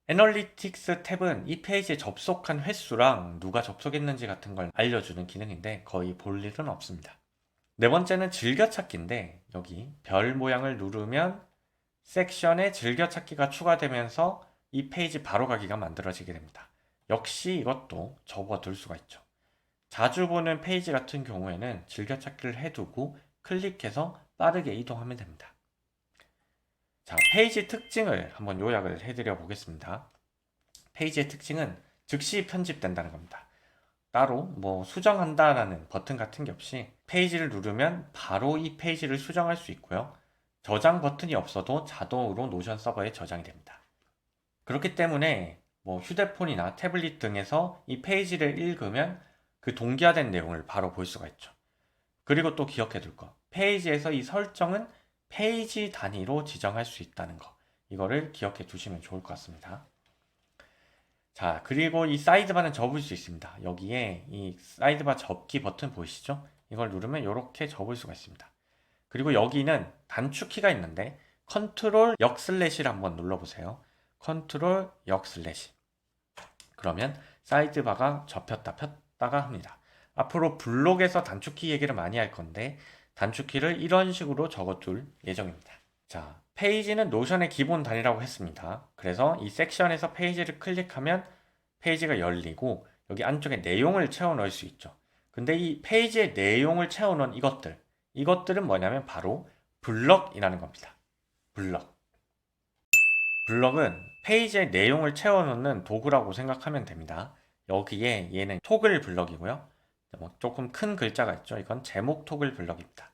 Speaker 2: 애널리틱스 탭은 이 페이지에 접속한 횟수랑 누가 접속했는지 같은 걸 알려주는 기능인데 거의 볼 일은 없습니다. 네 번째는 즐겨찾기인데 여기 별 모양을 누르면 섹션에 즐겨찾기가 추가되면서 이 페이지 바로가기가 만들어지게 됩니다. 역시 이것도 접어둘 수가 있죠. 자주 보는 페이지 같은 경우에는 즐겨찾기를 해두고 클릭해서 빠르게 이동하면 됩니다. 자, 페이지 특징을 한번 요약을 해드려 보겠습니다. 페이지의 특징은 즉시 편집된다는 겁니다. 따로 뭐 수정한다라는 버튼 같은 게 없이 페이지를 누르면 바로 이 페이지를 수정할 수 있고요. 저장 버튼이 없어도 자동으로 노션 서버에 저장이 됩니다. 그렇기 때문에 뭐 휴대폰이나 태블릿 등에서 이 페이지를 읽으면 그 동기화된 내용을 바로 볼 수가 있죠. 그리고 또 기억해 둘 거. 페이지에서 이 설정은 페이지 단위로 지정할 수 있다는 거. 이거를 기억해 두시면 좋을 것 같습니다. 자, 그리고 이 사이드바는 접을 수 있습니다. 여기에 이 사이드바 접기 버튼 보이시죠? 이걸 누르면 이렇게 접을 수가 있습니다. 그리고 여기는 단축키가 있는데 컨트롤 역슬래시를 한번 눌러보세요. 컨트롤 역슬래시. 그러면 사이드바가 접혔다 폈다가 합니다. 앞으로 블록에서 단축키 얘기를 많이 할 건데 단축키를 이런 식으로 적어둘 예정입니다. 자, 페이지는 노션의 기본 단위라고 했습니다. 그래서 이 섹션에서 페이지를 클릭하면 페이지가 열리고 여기 안쪽에 내용을 채워 넣을 수 있죠. 근데 이 페이지의 내용을 채워 넣은 이것들은 뭐냐면 바로 블럭이라는 겁니다. 블럭. 블럭은 페이지의 내용을 채워 넣는 도구라고 생각하면 됩니다. 여기에 얘는 토글 블럭이고요. 조금 큰 글자가 있죠. 이건 제목 토글 블럭입니다.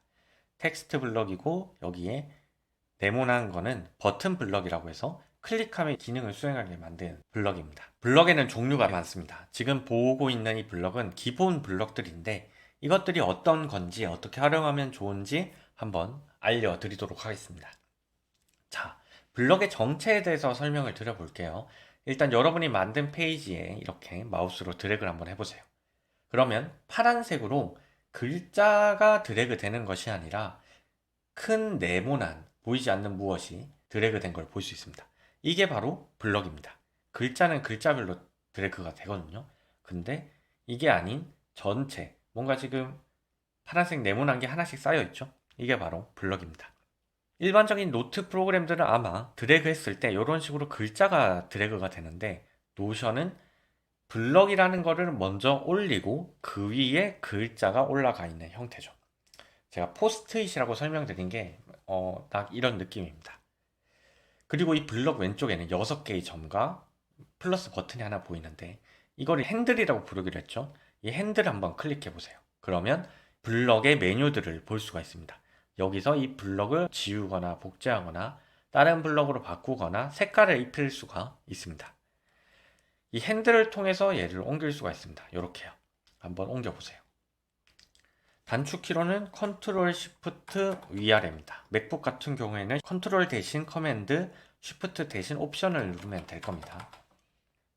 Speaker 2: 텍스트 블럭이고 여기에 네모난 거는 버튼 블럭이라고 해서 클릭하면 기능을 수행하게 만든 블럭입니다. 블럭에는 종류가 많습니다. 지금 보고 있는 이 블럭은 기본 블럭들인데 이것들이 어떤 건지 어떻게 활용하면 좋은지 한번 알려드리도록 하겠습니다. 자, 블럭의 정체에 대해서 설명을 드려볼게요. 일단 여러분이 만든 페이지에 이렇게 마우스로 드래그를 한번 해보세요. 그러면 파란색으로 글자가 드래그 되는 것이 아니라 큰 네모난 보이지 않는 무엇이 드래그 된 걸 볼 수 있습니다. 이게 바로 블럭입니다. 글자는 글자별로 드래그가 되거든요. 근데 이게 아닌 전체, 뭔가 지금 파란색 네모난 게 하나씩 쌓여 있죠. 이게 바로 블럭입니다. 일반적인 노트 프로그램들은 아마 드래그 했을 때 이런 식으로 글자가 드래그가 되는데 노션은 블럭이라는 거를 먼저 올리고 그 위에 글자가 올라가 있는 형태죠. 제가 포스트잇이라고 설명드린 게 딱 이런 느낌입니다. 그리고 이 블럭 왼쪽에는 6개의 점과 플러스 버튼이 하나 보이는데 이걸 핸들이라고 부르기로 했죠. 이 핸들을 한번 클릭해 보세요. 그러면 블럭의 메뉴들을 볼 수가 있습니다. 여기서 이 블럭을 지우거나 복제하거나 다른 블럭으로 바꾸거나 색깔을 입힐 수가 있습니다. 이 핸들을 통해서 얘를 옮길 수가 있습니다. 이렇게요. 한번 옮겨보세요. 단축키로는 컨트롤 쉬프트 위아래입니다. 맥북 같은 경우에는 컨트롤 대신 커맨드, 쉬프트 대신 옵션을 누르면 될 겁니다.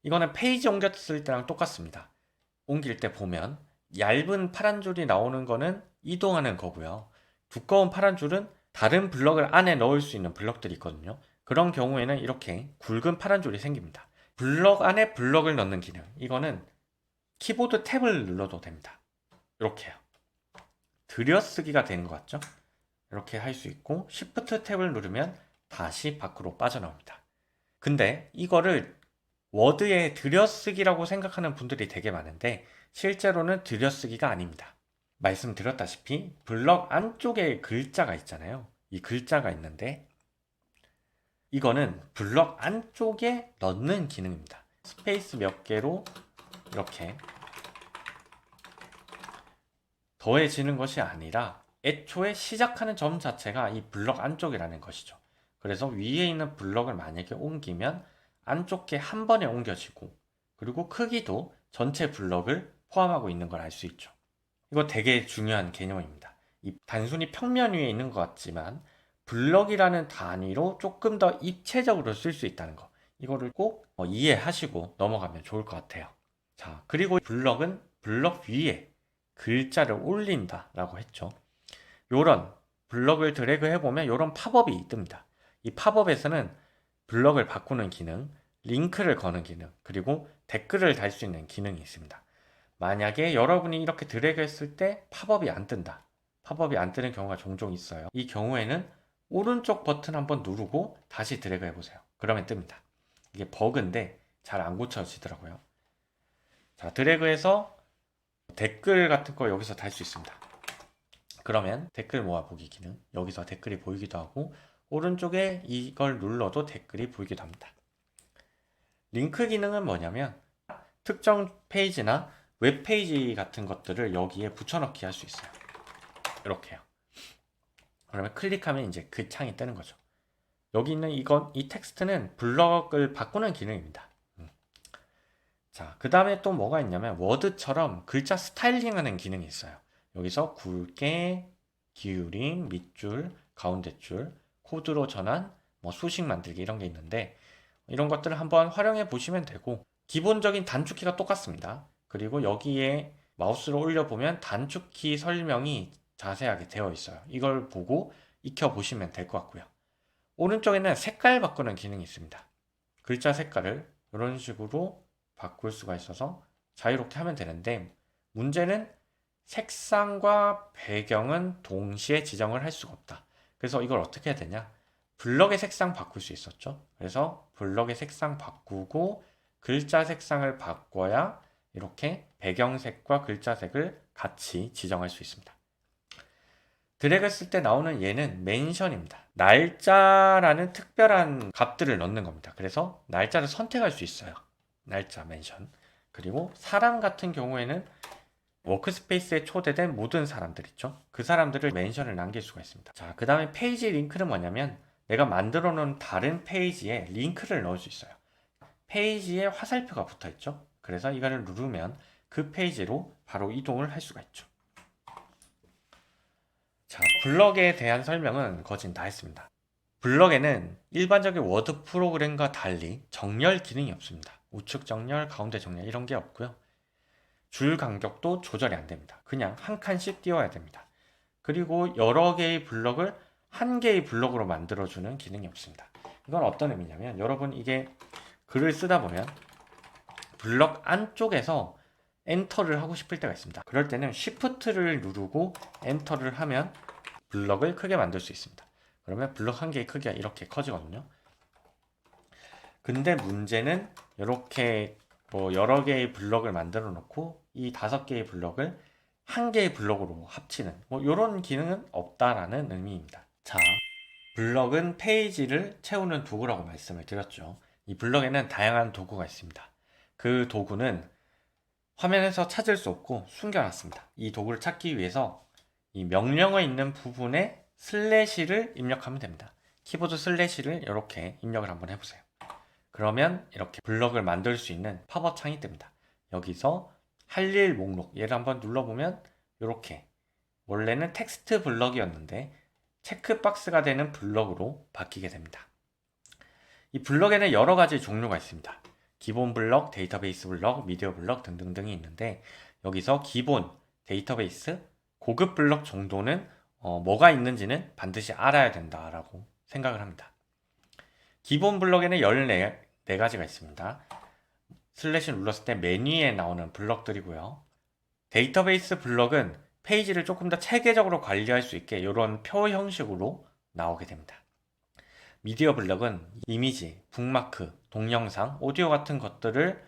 Speaker 2: 이거는 페이지 옮겼을 때랑 똑같습니다. 옮길 때 보면 얇은 파란 줄이 나오는 거는 이동하는 거고요. 두꺼운 파란 줄은 다른 블럭을 안에 넣을 수 있는 블럭들이 있거든요. 그런 경우에는 이렇게 굵은 파란 줄이 생깁니다. 블럭 안에 블럭을 넣는 기능. 이거는 키보드 탭을 눌러도 됩니다. 이렇게요. 들여쓰기가 되는 것 같죠? 이렇게 할 수 있고 Shift 탭을 누르면 다시 밖으로 빠져나옵니다. 근데 이거를 워드에 들여쓰기라고 생각하는 분들이 되게 많은데 실제로는 들여쓰기가 아닙니다. 말씀드렸다시피 블럭 안쪽에 글자가 있잖아요. 이 글자가 있는데 이거는 블럭 안쪽에 넣는 기능입니다. 스페이스 몇 개로 이렇게 더해지는 것이 아니라 애초에 시작하는 점 자체가 이 블럭 안쪽이라는 것이죠. 그래서 위에 있는 블럭을 만약에 옮기면 안쪽에 한 번에 옮겨지고 그리고 크기도 전체 블럭을 포함하고 있는 걸 알 수 있죠. 이거 되게 중요한 개념입니다. 이 단순히 평면 위에 있는 것 같지만 블럭이라는 단위로 조금 더 입체적으로 쓸 수 있다는 거. 이거를 꼭 이해하시고 넘어가면 좋을 것 같아요. 자, 그리고 블럭은 블럭 위에 글자를 올린다 라고 했죠. 요런 블럭을 드래그 해보면 요런 팝업이 뜹니다. 이 팝업에서는 블럭을 바꾸는 기능, 링크를 거는 기능, 그리고 댓글을 달 수 있는 기능이 있습니다. 만약에 여러분이 이렇게 드래그 했을 때 팝업이 안 뜬다. 팝업이 안 뜨는 경우가 종종 있어요. 이 경우에는 오른쪽 버튼 한번 누르고 다시 드래그 해보세요. 그러면 뜹니다. 이게 버그인데 잘 안 고쳐지더라고요. 자, 드래그해서 댓글 같은 거 여기서 달 수 있습니다. 그러면 댓글 모아보기 기능, 여기서 댓글이 보이기도 하고 오른쪽에 이걸 눌러도 댓글이 보이기도 합니다. 링크 기능은 뭐냐면 특정 페이지나 웹페이지 같은 것들을 여기에 붙여넣기 할 수 있어요. 이렇게요. 그러면 클릭하면 이제 그 창이 뜨는 거죠. 여기 있는 이 텍스트는 블럭을 바꾸는 기능입니다. 자, 그 다음에 또 뭐가 있냐면 워드처럼 글자 스타일링하는 기능이 있어요. 여기서 굵게, 기울임, 밑줄, 가운데 줄, 코드로 전환, 뭐 수식 만들기 이런 게 있는데 이런 것들을 한번 활용해 보시면 되고 기본적인 단축키가 똑같습니다. 그리고 여기에 마우스로 올려보면 단축키 설명이 자세하게 되어 있어요. 이걸 보고 익혀 보시면 될 것 같고요. 오른쪽에는 색깔 바꾸는 기능이 있습니다. 글자 색깔을 이런 식으로 바꿀 수가 있어서 자유롭게 하면 되는데 문제는 색상과 배경은 동시에 지정을 할 수가 없다. 그래서 이걸 어떻게 해야 되냐? 블럭의 색상 바꿀 수 있었죠. 그래서 블럭의 색상 바꾸고 글자 색상을 바꿔야 이렇게 배경색과 글자색을 같이 지정할 수 있습니다. 드래그 했을 때 나오는 얘는 멘션입니다. 날짜라는 특별한 값들을 넣는 겁니다. 그래서 날짜를 선택할 수 있어요. 날짜 멘션. 그리고 사람 같은 경우에는 워크스페이스에 초대된 모든 사람들 있죠. 그 사람들을 멘션을 남길 수가 있습니다. 자, 그 다음에 페이지 링크는 뭐냐면 내가 만들어 놓은 다른 페이지에 링크를 넣을 수 있어요. 페이지에 화살표가 붙어 있죠. 그래서 이거를 누르면 그 페이지로 바로 이동을 할 수가 있죠. 자, 블럭에 대한 설명은 거진 다 했습니다. 블럭에는 일반적인 워드 프로그램과 달리 정렬 기능이 없습니다. 우측 정렬, 가운데 정렬 이런 게 없고요. 줄 간격도 조절이 안 됩니다. 그냥 한 칸씩 띄워야 됩니다. 그리고 여러 개의 블럭을 한 개의 블럭으로 만들어주는 기능이 없습니다. 이건 어떤 의미냐면 여러분 이게 글을 쓰다 보면 블럭 안쪽에서 엔터를 하고 싶을 때가 있습니다. 그럴 때는 Shift를 누르고 엔터를 하면 블럭을 크게 만들 수 있습니다. 그러면 블럭 한 개의 크기가 이렇게 커지거든요. 근데 문제는 이렇게 뭐 여러 개의 블럭을 만들어 놓고 이 5개의 블럭을 한 개의 블럭으로 합치는 뭐 이런 기능은 없다라는 의미입니다. 자, 블럭은 페이지를 채우는 도구라고 말씀을 드렸죠. 이 블럭에는 다양한 도구가 있습니다. 그 도구는 화면에서 찾을 수 없고 숨겨놨습니다. 이 도구를 찾기 위해서 이 명령어 있는 부분에 슬래시를 입력하면 됩니다. 키보드 슬래시를 이렇게 입력을 한번 해보세요. 그러면 이렇게 블럭을 만들 수 있는 팝업 창이 뜹니다. 여기서 할 일 목록 얘를 한번 눌러보면 이렇게 원래는 텍스트 블럭이었는데 체크박스가 되는 블럭으로 바뀌게 됩니다. 이 블럭에는 여러 가지 종류가 있습니다. 기본 블럭, 데이터베이스 블럭, 미디어 블럭 등등등이 있는데 여기서 기본, 데이터베이스, 고급 블럭 정도는 뭐가 있는지는 반드시 알아야 된다라고 생각을 합니다. 기본 블럭에는 14가지가 있습니다. 슬래시 눌렀을 때 메뉴에 나오는 블럭들이고요. 데이터베이스 블럭은 페이지를 조금 더 체계적으로 관리할 수 있게 이런 표 형식으로 나오게 됩니다. 미디어 블럭은 이미지, 북마크, 동영상, 오디오 같은 것들을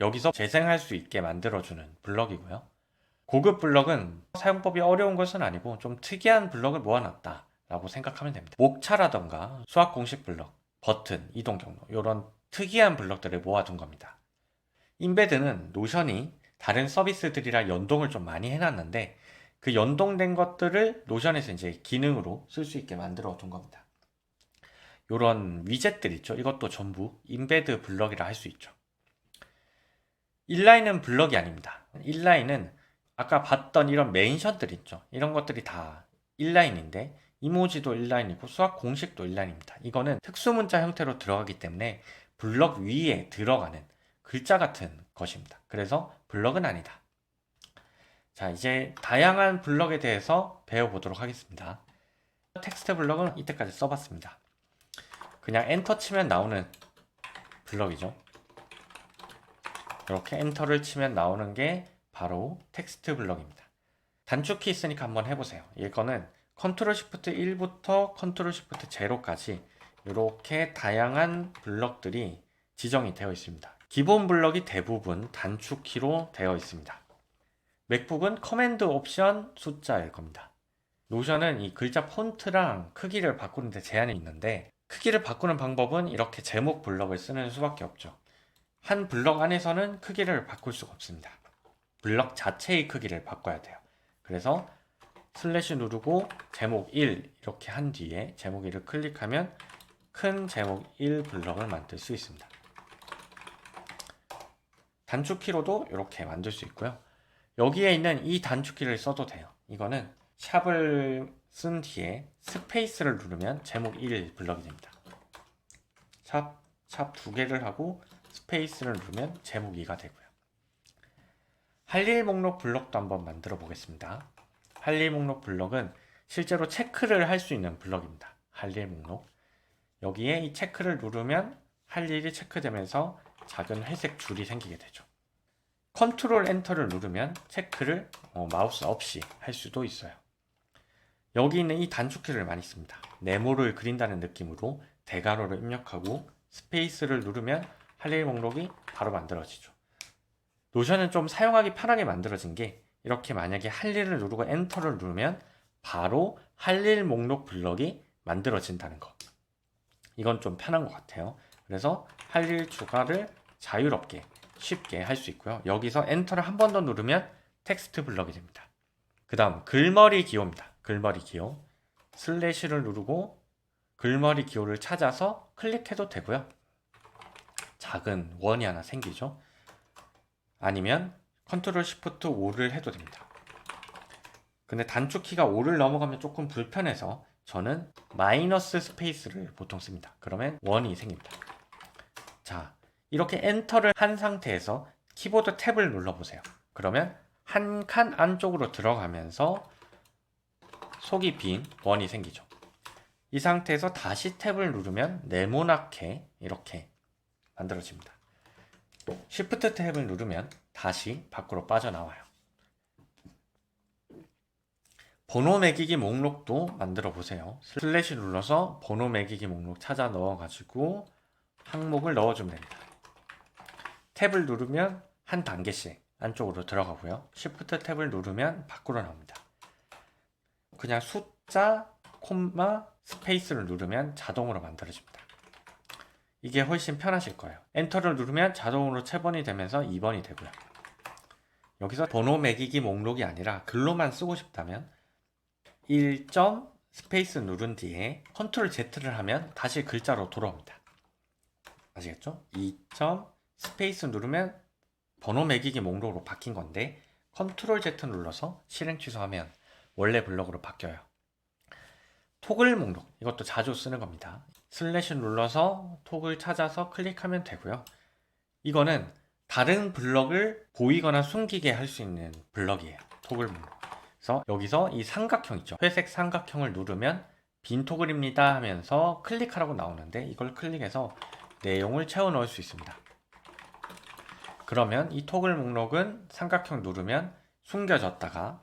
Speaker 2: 여기서 재생할 수 있게 만들어주는 블럭이고요. 고급 블럭은 사용법이 어려운 것은 아니고 좀 특이한 블럭을 모아놨다 라고 생각하면 됩니다. 목차라던가 수학 공식 블럭, 버튼, 이동 경로 이런 특이한 블럭들을 모아둔 겁니다. 인베드는 노션이 다른 서비스들이랑 연동을 좀 많이 해놨는데 그 연동된 것들을 노션에서 이제 기능으로 쓸 수 있게 만들어 둔 겁니다. 이런 위젯들 있죠. 이것도 전부 인베드 블럭이라 할 수 있죠. 인라인은 블럭이 아닙니다. 인라인은 아까 봤던 이런 멘션들 있죠. 이런 것들이 다 인라인인데 이모지도 인라인이고 수학 공식도 인라인입니다. 이거는 특수문자 형태로 들어가기 때문에 블럭 위에 들어가는 글자 같은 것입니다. 그래서 블럭은 아니다. 자, 이제 다양한 블럭에 대해서 배워보도록 하겠습니다. 텍스트 블럭은 이때까지 써봤습니다. 그냥 엔터 치면 나오는 블럭이죠. 이렇게 엔터를 치면 나오는 게 바로 텍스트 블럭입니다. 단축키 있으니까 한번 해보세요. 이거는 컨트롤 시프트 1부터 컨트롤 시프트 0까지 이렇게 다양한 블럭들이 지정이 되어 있습니다. 기본 블럭이 대부분 단축키로 되어 있습니다. 맥북은 커맨드 옵션 숫자일 겁니다. 노션은 이 글자 폰트랑 크기를 바꾸는데 제한이 있는데 크기를 바꾸는 방법은 이렇게 제목 블럭을 쓰는 수밖에 없죠. 한 블럭 안에서는 크기를 바꿀 수가 없습니다. 블럭 자체의 크기를 바꿔야 돼요. 그래서 슬래시 누르고 제목 1 이렇게 한 뒤에 제목 1을 클릭하면 큰 제목 1 블럭을 만들 수 있습니다. 단축키로도 이렇게 만들 수 있고요. 여기에 있는 이 단축키를 써도 돼요. 이거는 샵을 쓴 뒤에 스페이스를 누르면 제목 1 블럭이 됩니다. 샵 두 개를 하고 스페이스를 누르면 제목 2가 되고요. 할 일 목록 블럭도 한번 만들어 보겠습니다. 할 일 목록 블럭은 실제로 체크를 할 수 있는 블럭입니다. 할 일 목록. 여기에 이 체크를 누르면 할 일이 체크되면서 작은 회색 줄이 생기게 되죠. 컨트롤 엔터를 누르면 체크를 마우스 없이 할 수도 있어요. 여기 있는 이 단축키를 많이 씁니다. 네모를 그린다는 느낌으로 대괄호를 입력하고 스페이스를 누르면 할 일 목록이 바로 만들어지죠. 노션은 좀 사용하기 편하게 만들어진 게 이렇게 만약에 할 일을 누르고 엔터를 누르면 바로 할 일 목록 블럭이 만들어진다는 거. 이건 좀 편한 것 같아요. 그래서 할 일 추가를 자유롭게 쉽게 할 수 있고요. 여기서 엔터를 한 번 더 누르면 텍스트 블럭이 됩니다. 그 다음 글머리 기호입니다. 글머리 기호. 슬래시를 누르고 글머리 기호를 찾아서 클릭해도 되고요. 작은 원이 하나 생기죠. 아니면 컨트롤 시프트 5를 해도 됩니다. 근데 단축키가 5를 넘어가면 조금 불편해서 저는 마이너스 스페이스를 보통 씁니다. 그러면 원이 생깁니다. 자, 이렇게 엔터를 한 상태에서 키보드 탭을 눌러보세요. 그러면 한 칸 안쪽으로 들어가면서 속이 빈 원이 생기죠. 이 상태에서 다시 탭을 누르면 네모나게 이렇게 만들어집니다. Shift 탭을 누르면 다시 밖으로 빠져나와요. 번호 매기기 목록도 만들어 보세요. 슬래시 눌러서 번호 매기기 목록 찾아 넣어가지고 항목을 넣어주면 됩니다. 탭을 누르면 한 단계씩 안쪽으로 들어가고요. Shift 탭을 누르면 밖으로 나옵니다. 그냥 숫자, 콤마, 스페이스를 누르면 자동으로 만들어집니다. 이게 훨씬 편하실 거예요. 엔터를 누르면 자동으로 채번이 되면서 2번이 되고요. 여기서 번호 매기기 목록이 아니라 글로만 쓰고 싶다면 1점 스페이스 누른 뒤에 컨트롤 Z를 하면 다시 글자로 돌아옵니다. 아시겠죠? 2점 스페이스 누르면 번호 매기기 목록으로 바뀐 건데 컨트롤 Z 눌러서 실행 취소하면 원래 블럭으로 바뀌어요. 토글 목록, 이것도 자주 쓰는 겁니다. 슬래시 눌러서 톡을 찾아서 클릭하면 되고요. 이거는 다른 블럭을 보이거나 숨기게 할 수 있는 블럭이에요. 토글 목록. 그래서 여기서 이 삼각형 있죠. 회색 삼각형을 누르면 빈 토글입니다 하면서 클릭하라고 나오는데 이걸 클릭해서 내용을 채워 넣을 수 있습니다. 그러면 이 토글 목록은 삼각형 누르면 숨겨졌다가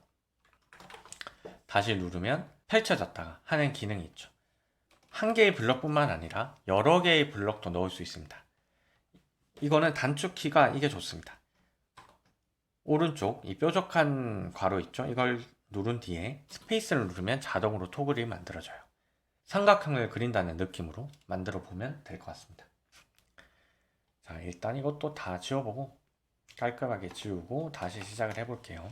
Speaker 2: 다시 누르면 펼쳐졌다가 하는 기능이 있죠. 한 개의 블럭뿐만 아니라 여러 개의 블럭도 넣을 수 있습니다. 이거는 단축키가 이게 좋습니다. 오른쪽 이 뾰족한 괄호 있죠? 이걸 누른 뒤에 스페이스를 누르면 자동으로 토글이 만들어져요. 삼각형을 그린다는 느낌으로 만들어 보면 될 것 같습니다. 자, 일단 이것도 다 지워보고 깔끔하게 지우고 다시 시작을 해볼게요.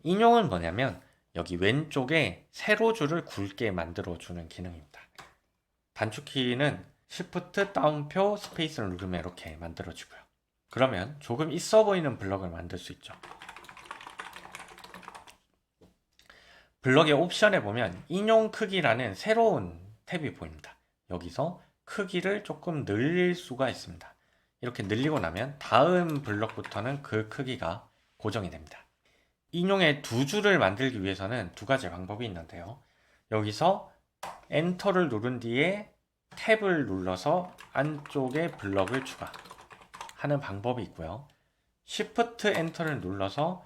Speaker 2: 인용은 뭐냐면 여기 왼쪽에 세로줄을 굵게 만들어주는 기능입니다. 단축키는 Shift 다운표 스페이스를 누르면 이렇게 만들어지고요. 그러면 조금 있어 보이는 블럭을 만들 수 있죠. 블럭의 옵션에 보면 인용 크기라는 새로운 탭이 보입니다. 여기서 크기를 조금 늘릴 수가 있습니다. 이렇게 늘리고 나면 다음 블럭부터는 그 크기가 고정이 됩니다. 인용의 두 줄을 만들기 위해서는 두 가지 방법이 있는데요. 여기서 엔터를 누른 뒤에 탭을 눌러서 안쪽에 블럭을 추가하는 방법이 있고요. Shift 엔터를 눌러서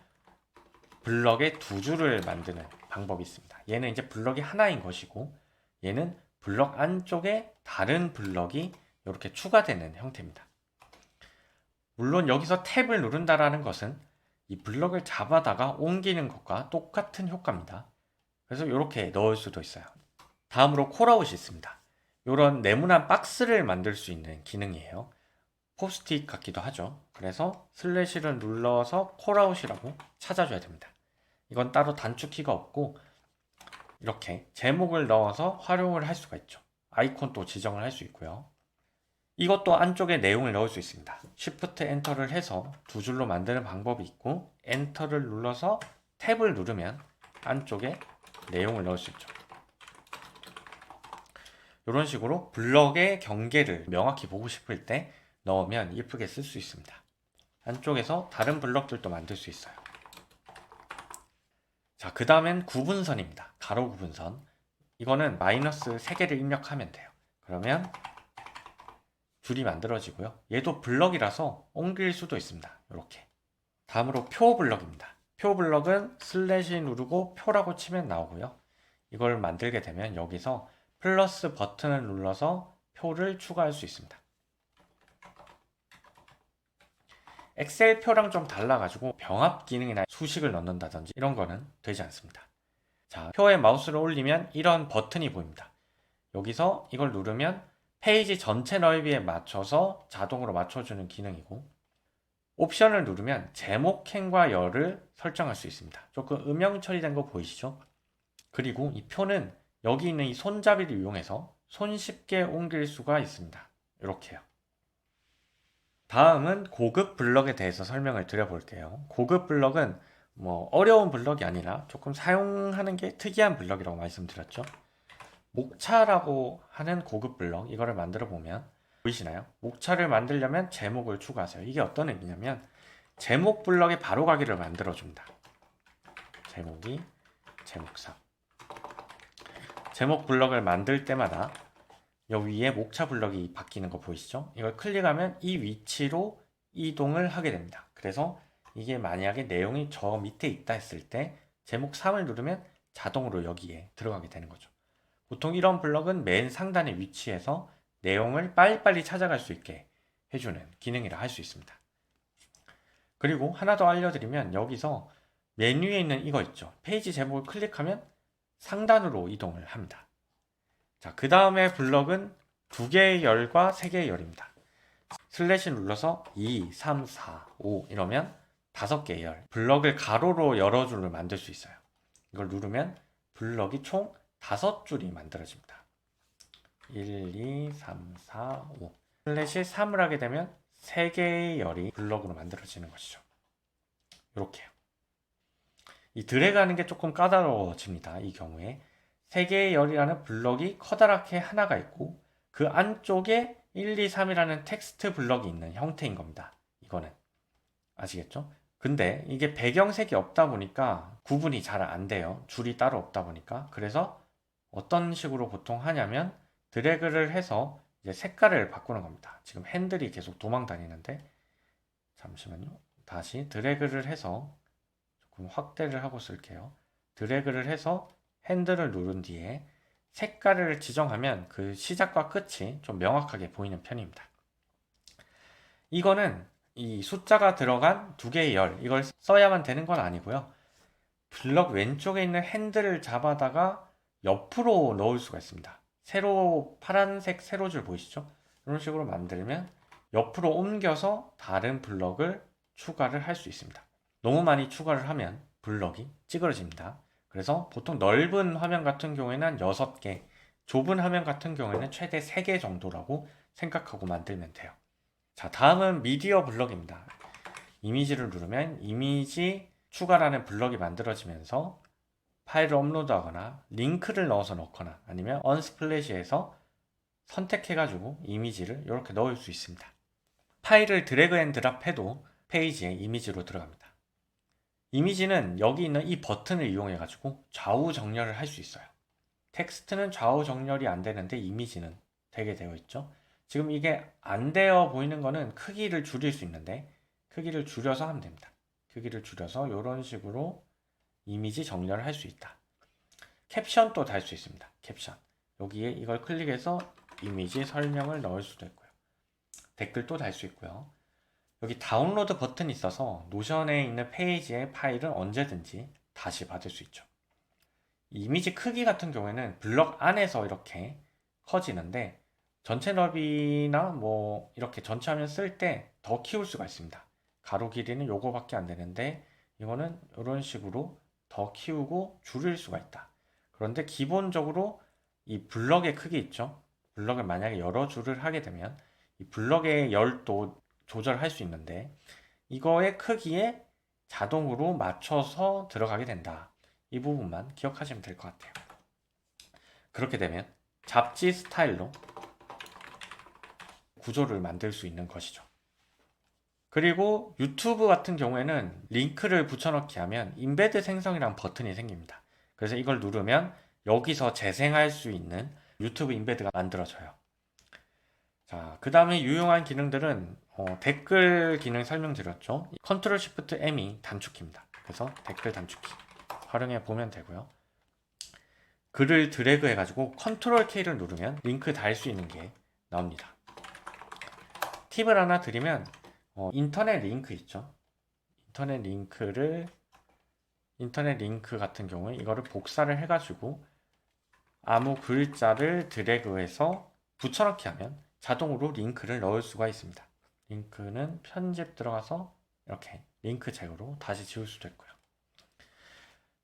Speaker 2: 블럭의 두 줄을 만드는 방법이 있습니다. 얘는 이제 블럭이 하나인 것이고, 얘는 블럭 안쪽에 다른 블럭이 이렇게 추가되는 형태입니다. 물론 여기서 탭을 누른다라는 것은 이 블럭을 잡아다가 옮기는 것과 똑같은 효과입니다. 그래서 이렇게 넣을 수도 있어요. 다음으로 콜아웃이 있습니다. 이런 네모난 박스를 만들 수 있는 기능이에요. 포스트잇 같기도 하죠. 그래서 슬래시를 눌러서 콜아웃이라고 찾아줘야 됩니다. 이건 따로 단축키가 없고 이렇게 제목을 넣어서 활용을 할 수가 있죠. 아이콘도 지정을 할 수 있고요. 이것도 안쪽에 내용을 넣을 수 있습니다. Shift 엔터를 해서 두 줄로 만드는 방법이 있고, 엔터를 눌러서 탭을 누르면 안쪽에 내용을 넣을 수 있죠. 이런 식으로 블럭의 경계를 명확히 보고 싶을 때 넣으면 예쁘게 쓸 수 있습니다. 안쪽에서 다른 블럭들도 만들 수 있어요. 자, 그 다음엔 구분선입니다. 가로 구분선. 이거는 마이너스 3개를 입력하면 돼요. 그러면 줄이 만들어지고요. 얘도 블럭이라서 옮길 수도 있습니다. 이렇게. 다음으로 표 블럭입니다. 표 블럭은 슬래시 누르고 표라고 치면 나오고요. 이걸 만들게 되면 여기서 플러스 버튼을 눌러서 표를 추가할 수 있습니다. 엑셀 표랑 좀 달라가지고 병합 기능이나 수식을 넣는다든지 이런 거는 되지 않습니다. 자, 표에 마우스를 올리면 이런 버튼이 보입니다. 여기서 이걸 누르면 페이지 전체 넓이에 맞춰서 자동으로 맞춰주는 기능이고, 옵션을 누르면 제목행과 열을 설정할 수 있습니다. 조금 음영 처리된 거 보이시죠? 그리고 이 표는 여기 있는 이 손잡이를 이용해서 손쉽게 옮길 수가 있습니다. 이렇게요. 다음은 고급 블럭에 대해서 설명을 드려볼게요. 고급 블럭은 뭐 어려운 블럭이 아니라 조금 사용하는 게 특이한 블럭이라고 말씀드렸죠. 목차라고 하는 고급 블럭, 이거를 만들어 보면 보이시나요? 목차를 만들려면 제목을 추가하세요. 이게 어떤 의미냐면 제목 블럭의 바로가기를 만들어 줍니다. 제목이 제목3. 제목 블럭을 만들 때마다 여기 위에 목차 블럭이 바뀌는 거 보이시죠? 이걸 클릭하면 이 위치로 이동을 하게 됩니다. 그래서 이게 만약에 내용이 저 밑에 있다 했을 때 제목 3을 누르면 자동으로 여기에 들어가게 되는 거죠. 보통 이런 블럭은 맨 상단에 위치해서 내용을 빨리빨리 찾아갈 수 있게 해주는 기능이라 할 수 있습니다. 그리고 하나 더 알려드리면 여기서 메뉴에 있는 이거 있죠. 페이지 제목을 클릭하면 상단으로 이동을 합니다. 자, 그 다음에 블럭은 2개의 열과 3개의 열입니다. 슬래시 눌러서 2, 3, 4, 5 이러면 5개의 열. 블럭을 가로로 여러 줄을 만들 수 있어요. 이걸 누르면 블럭이 총 5줄이 만들어집니다. 1, 2, 3, 4, 5. 슬래시 3을 하게 되면 3개의 열이 블럭으로 만들어지는 것이죠. 이렇게요. 이 드래그 하는 게 조금 까다로워집니다. 이 경우에 3개의 열이라는 블럭이 커다랗게 하나가 있고 그 안쪽에 1, 2, 3이라는 텍스트 블럭이 있는 형태인 겁니다. 이거는 아시겠죠? 근데 이게 배경색이 없다 보니까 구분이 잘 안 돼요. 줄이 따로 없다 보니까. 그래서 어떤 식으로 보통 하냐면 드래그를 해서 이제 색깔을 바꾸는 겁니다. 지금 핸들이 계속 도망 다니는데 잠시만요. 다시 드래그를 해서 조금 확대를 하고 쓸게요. 드래그를 해서 핸들을 누른 뒤에 색깔을 지정하면 그 시작과 끝이 좀 명확하게 보이는 편입니다. 이거는 이 숫자가 들어간 2개의 열, 이걸 써야만 되는 건 아니고요. 블럭 왼쪽에 있는 핸들을 잡아다가 옆으로 넣을 수가 있습니다. 세로, 파란색 세로줄 보이시죠? 이런 식으로 만들면 옆으로 옮겨서 다른 블럭을 추가를 할 수 있습니다. 너무 많이 추가를 하면 블럭이 찌그러집니다. 그래서 보통 넓은 화면 같은 경우에는 6개, 좁은 화면 같은 경우에는 최대 3개 정도라고 생각하고 만들면 돼요. 자, 다음은 미디어 블럭입니다. 이미지를 누르면 이미지 추가라는 블럭이 만들어지면서 파일을 업로드하거나 링크를 넣어서 넣거나 아니면 언스플래시에서 선택해가지고 이미지를 이렇게 넣을 수 있습니다. 파일을 드래그 앤 드랍 해도 페이지에 이미지로 들어갑니다. 이미지는 여기 있는 이 버튼을 이용해 가지고 좌우 정렬을 할 수 있어요. 텍스트는 좌우 정렬이 안 되는데 이미지는 되게 되어 있죠. 지금 이게 안 되어 보이는 거는 크기를 줄일 수 있는데 크기를 줄여서 하면 됩니다. 크기를 줄여서 이런 식으로 이미지 정렬을 할 수 있다. 캡션도 달 수 있습니다. 캡션. 여기에 이걸 클릭해서 이미지 설명을 넣을 수도 있고요. 댓글도 달 수 있고요. 여기 다운로드 버튼이 있어서 노션에 있는 페이지의 파일은 언제든지 다시 받을 수 있죠. 이미지 크기 같은 경우에는 블럭 안에서 이렇게 커지는데 전체 너비나 뭐 이렇게 전체 화면 쓸 때 더 키울 수가 있습니다. 가로 길이는 요거밖에 안 되는데 이거는 이런 식으로 더 키우고 줄일 수가 있다. 그런데 기본적으로 이 블럭의 크기 있죠? 블럭을 만약에 여러 줄을 하게 되면 이 블럭의 열도 조절할 수 있는데 이거의 크기에 자동으로 맞춰서 들어가게 된다. 이 부분만 기억하시면 될 것 같아요. 그렇게 되면 잡지 스타일로 구조를 만들 수 있는 것이죠. 그리고 유튜브 같은 경우에는 링크를 붙여넣기 하면 인베드 생성이라는 버튼이 생깁니다. 그래서 이걸 누르면 여기서 재생할 수 있는 유튜브 인베드가 만들어져요. 자, 그 다음에 유용한 기능들은 댓글 기능 설명드렸죠. 컨트롤 시프트 M이 단축키입니다. 그래서 댓글 단축키 활용해 보면 되고요. 글을 드래그 해가지고 컨트롤 K를 누르면 링크 달 수 있는 게 나옵니다. 팁을 하나 드리면 인터넷 링크 있죠. 인터넷 링크 같은 경우에 이거를 복사를 해가지고 아무 글자를 드래그해서 붙여넣기 하면 자동으로 링크를 넣을 수가 있습니다. 링크는 편집 들어가서 이렇게 링크 제거로 다시 지울 수도 있고요.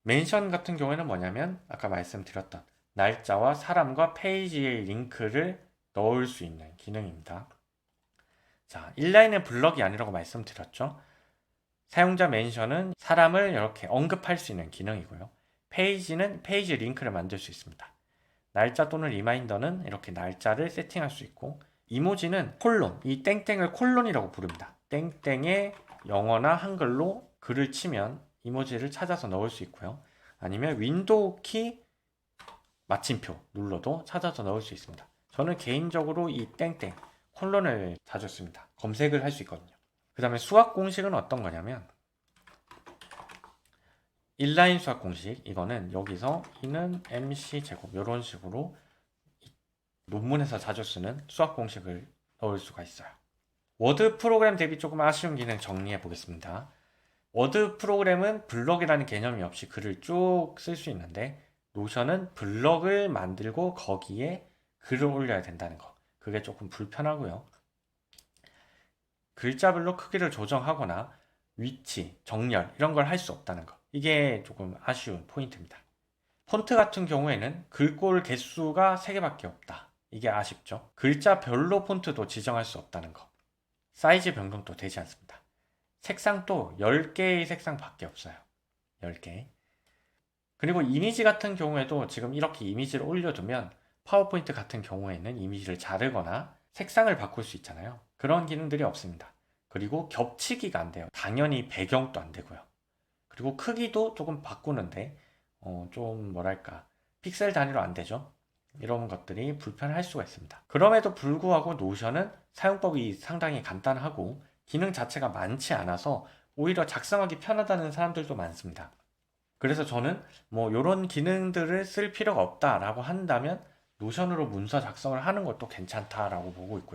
Speaker 2: 멘션 같은 경우에는 뭐냐면 아까 말씀드렸던 날짜와 사람과 페이지의 링크를 넣을 수 있는 기능입니다. 자, 인라인의 블럭이 아니라고 말씀드렸죠. 사용자 멘션은 사람을 이렇게 언급할 수 있는 기능이고요. 페이지는 페이지 링크를 만들 수 있습니다. 날짜 또는 리마인더는 이렇게 날짜를 세팅할 수 있고, 이모지는 콜론, 이 땡땡을 콜론이라고 부릅니다. 땡땡에 영어나 한글로 글을 치면 이모지를 찾아서 넣을 수 있고요. 아니면 윈도우 키 마침표 눌러도 찾아서 넣을 수 있습니다. 저는 개인적으로 이 땡땡 콜론을 자주 씁니다. 검색을 할 수 있거든요. 그 다음에 수학 공식은 어떤 거냐면 인라인 수학 공식, 이거는 여기서 이는 MC 제곱 이런 식으로 논문에서 자주 쓰는 수학 공식을 넣을 수가 있어요. 워드 프로그램 대비 조금 아쉬운 기능 정리해 보겠습니다. 워드 프로그램은 블럭이라는 개념이 없이 글을 쭉 쓸 수 있는데 노션은 블럭을 만들고 거기에 글을 올려야 된다는 거. 그게 조금 불편하고요. 글자별로 크기를 조정하거나 위치, 정렬 이런 걸 할 수 없다는 거. 이게 조금 아쉬운 포인트입니다. 폰트 같은 경우에는 글꼴 개수가 3개밖에 없다. 이게 아쉽죠. 글자별로 폰트도 지정할 수 없다는 거. 사이즈 변경도 되지 않습니다. 색상도 10개의 색상밖에 없어요. 10개. 그리고 이미지 같은 경우에도 지금 이렇게 이미지를 올려두면 파워포인트 같은 경우에는 이미지를 자르거나 색상을 바꿀 수 있잖아요. 그런 기능들이 없습니다. 그리고 겹치기가 안 돼요. 당연히 배경도 안 되고요. 그리고 크기도 조금 바꾸는데 좀 뭐랄까 픽셀 단위로 안 되죠. 이런 것들이 불편할 수가 있습니다. 그럼에도 불구하고 노션은 사용법이 상당히 간단하고 기능 자체가 많지 않아서 오히려 작성하기 편하다는 사람들도 많습니다. 그래서 저는 뭐 이런 기능들을 쓸 필요가 없다라고 한다면 노션으로 문서 작성을 하는 것도 괜찮다라고 보고 있고요.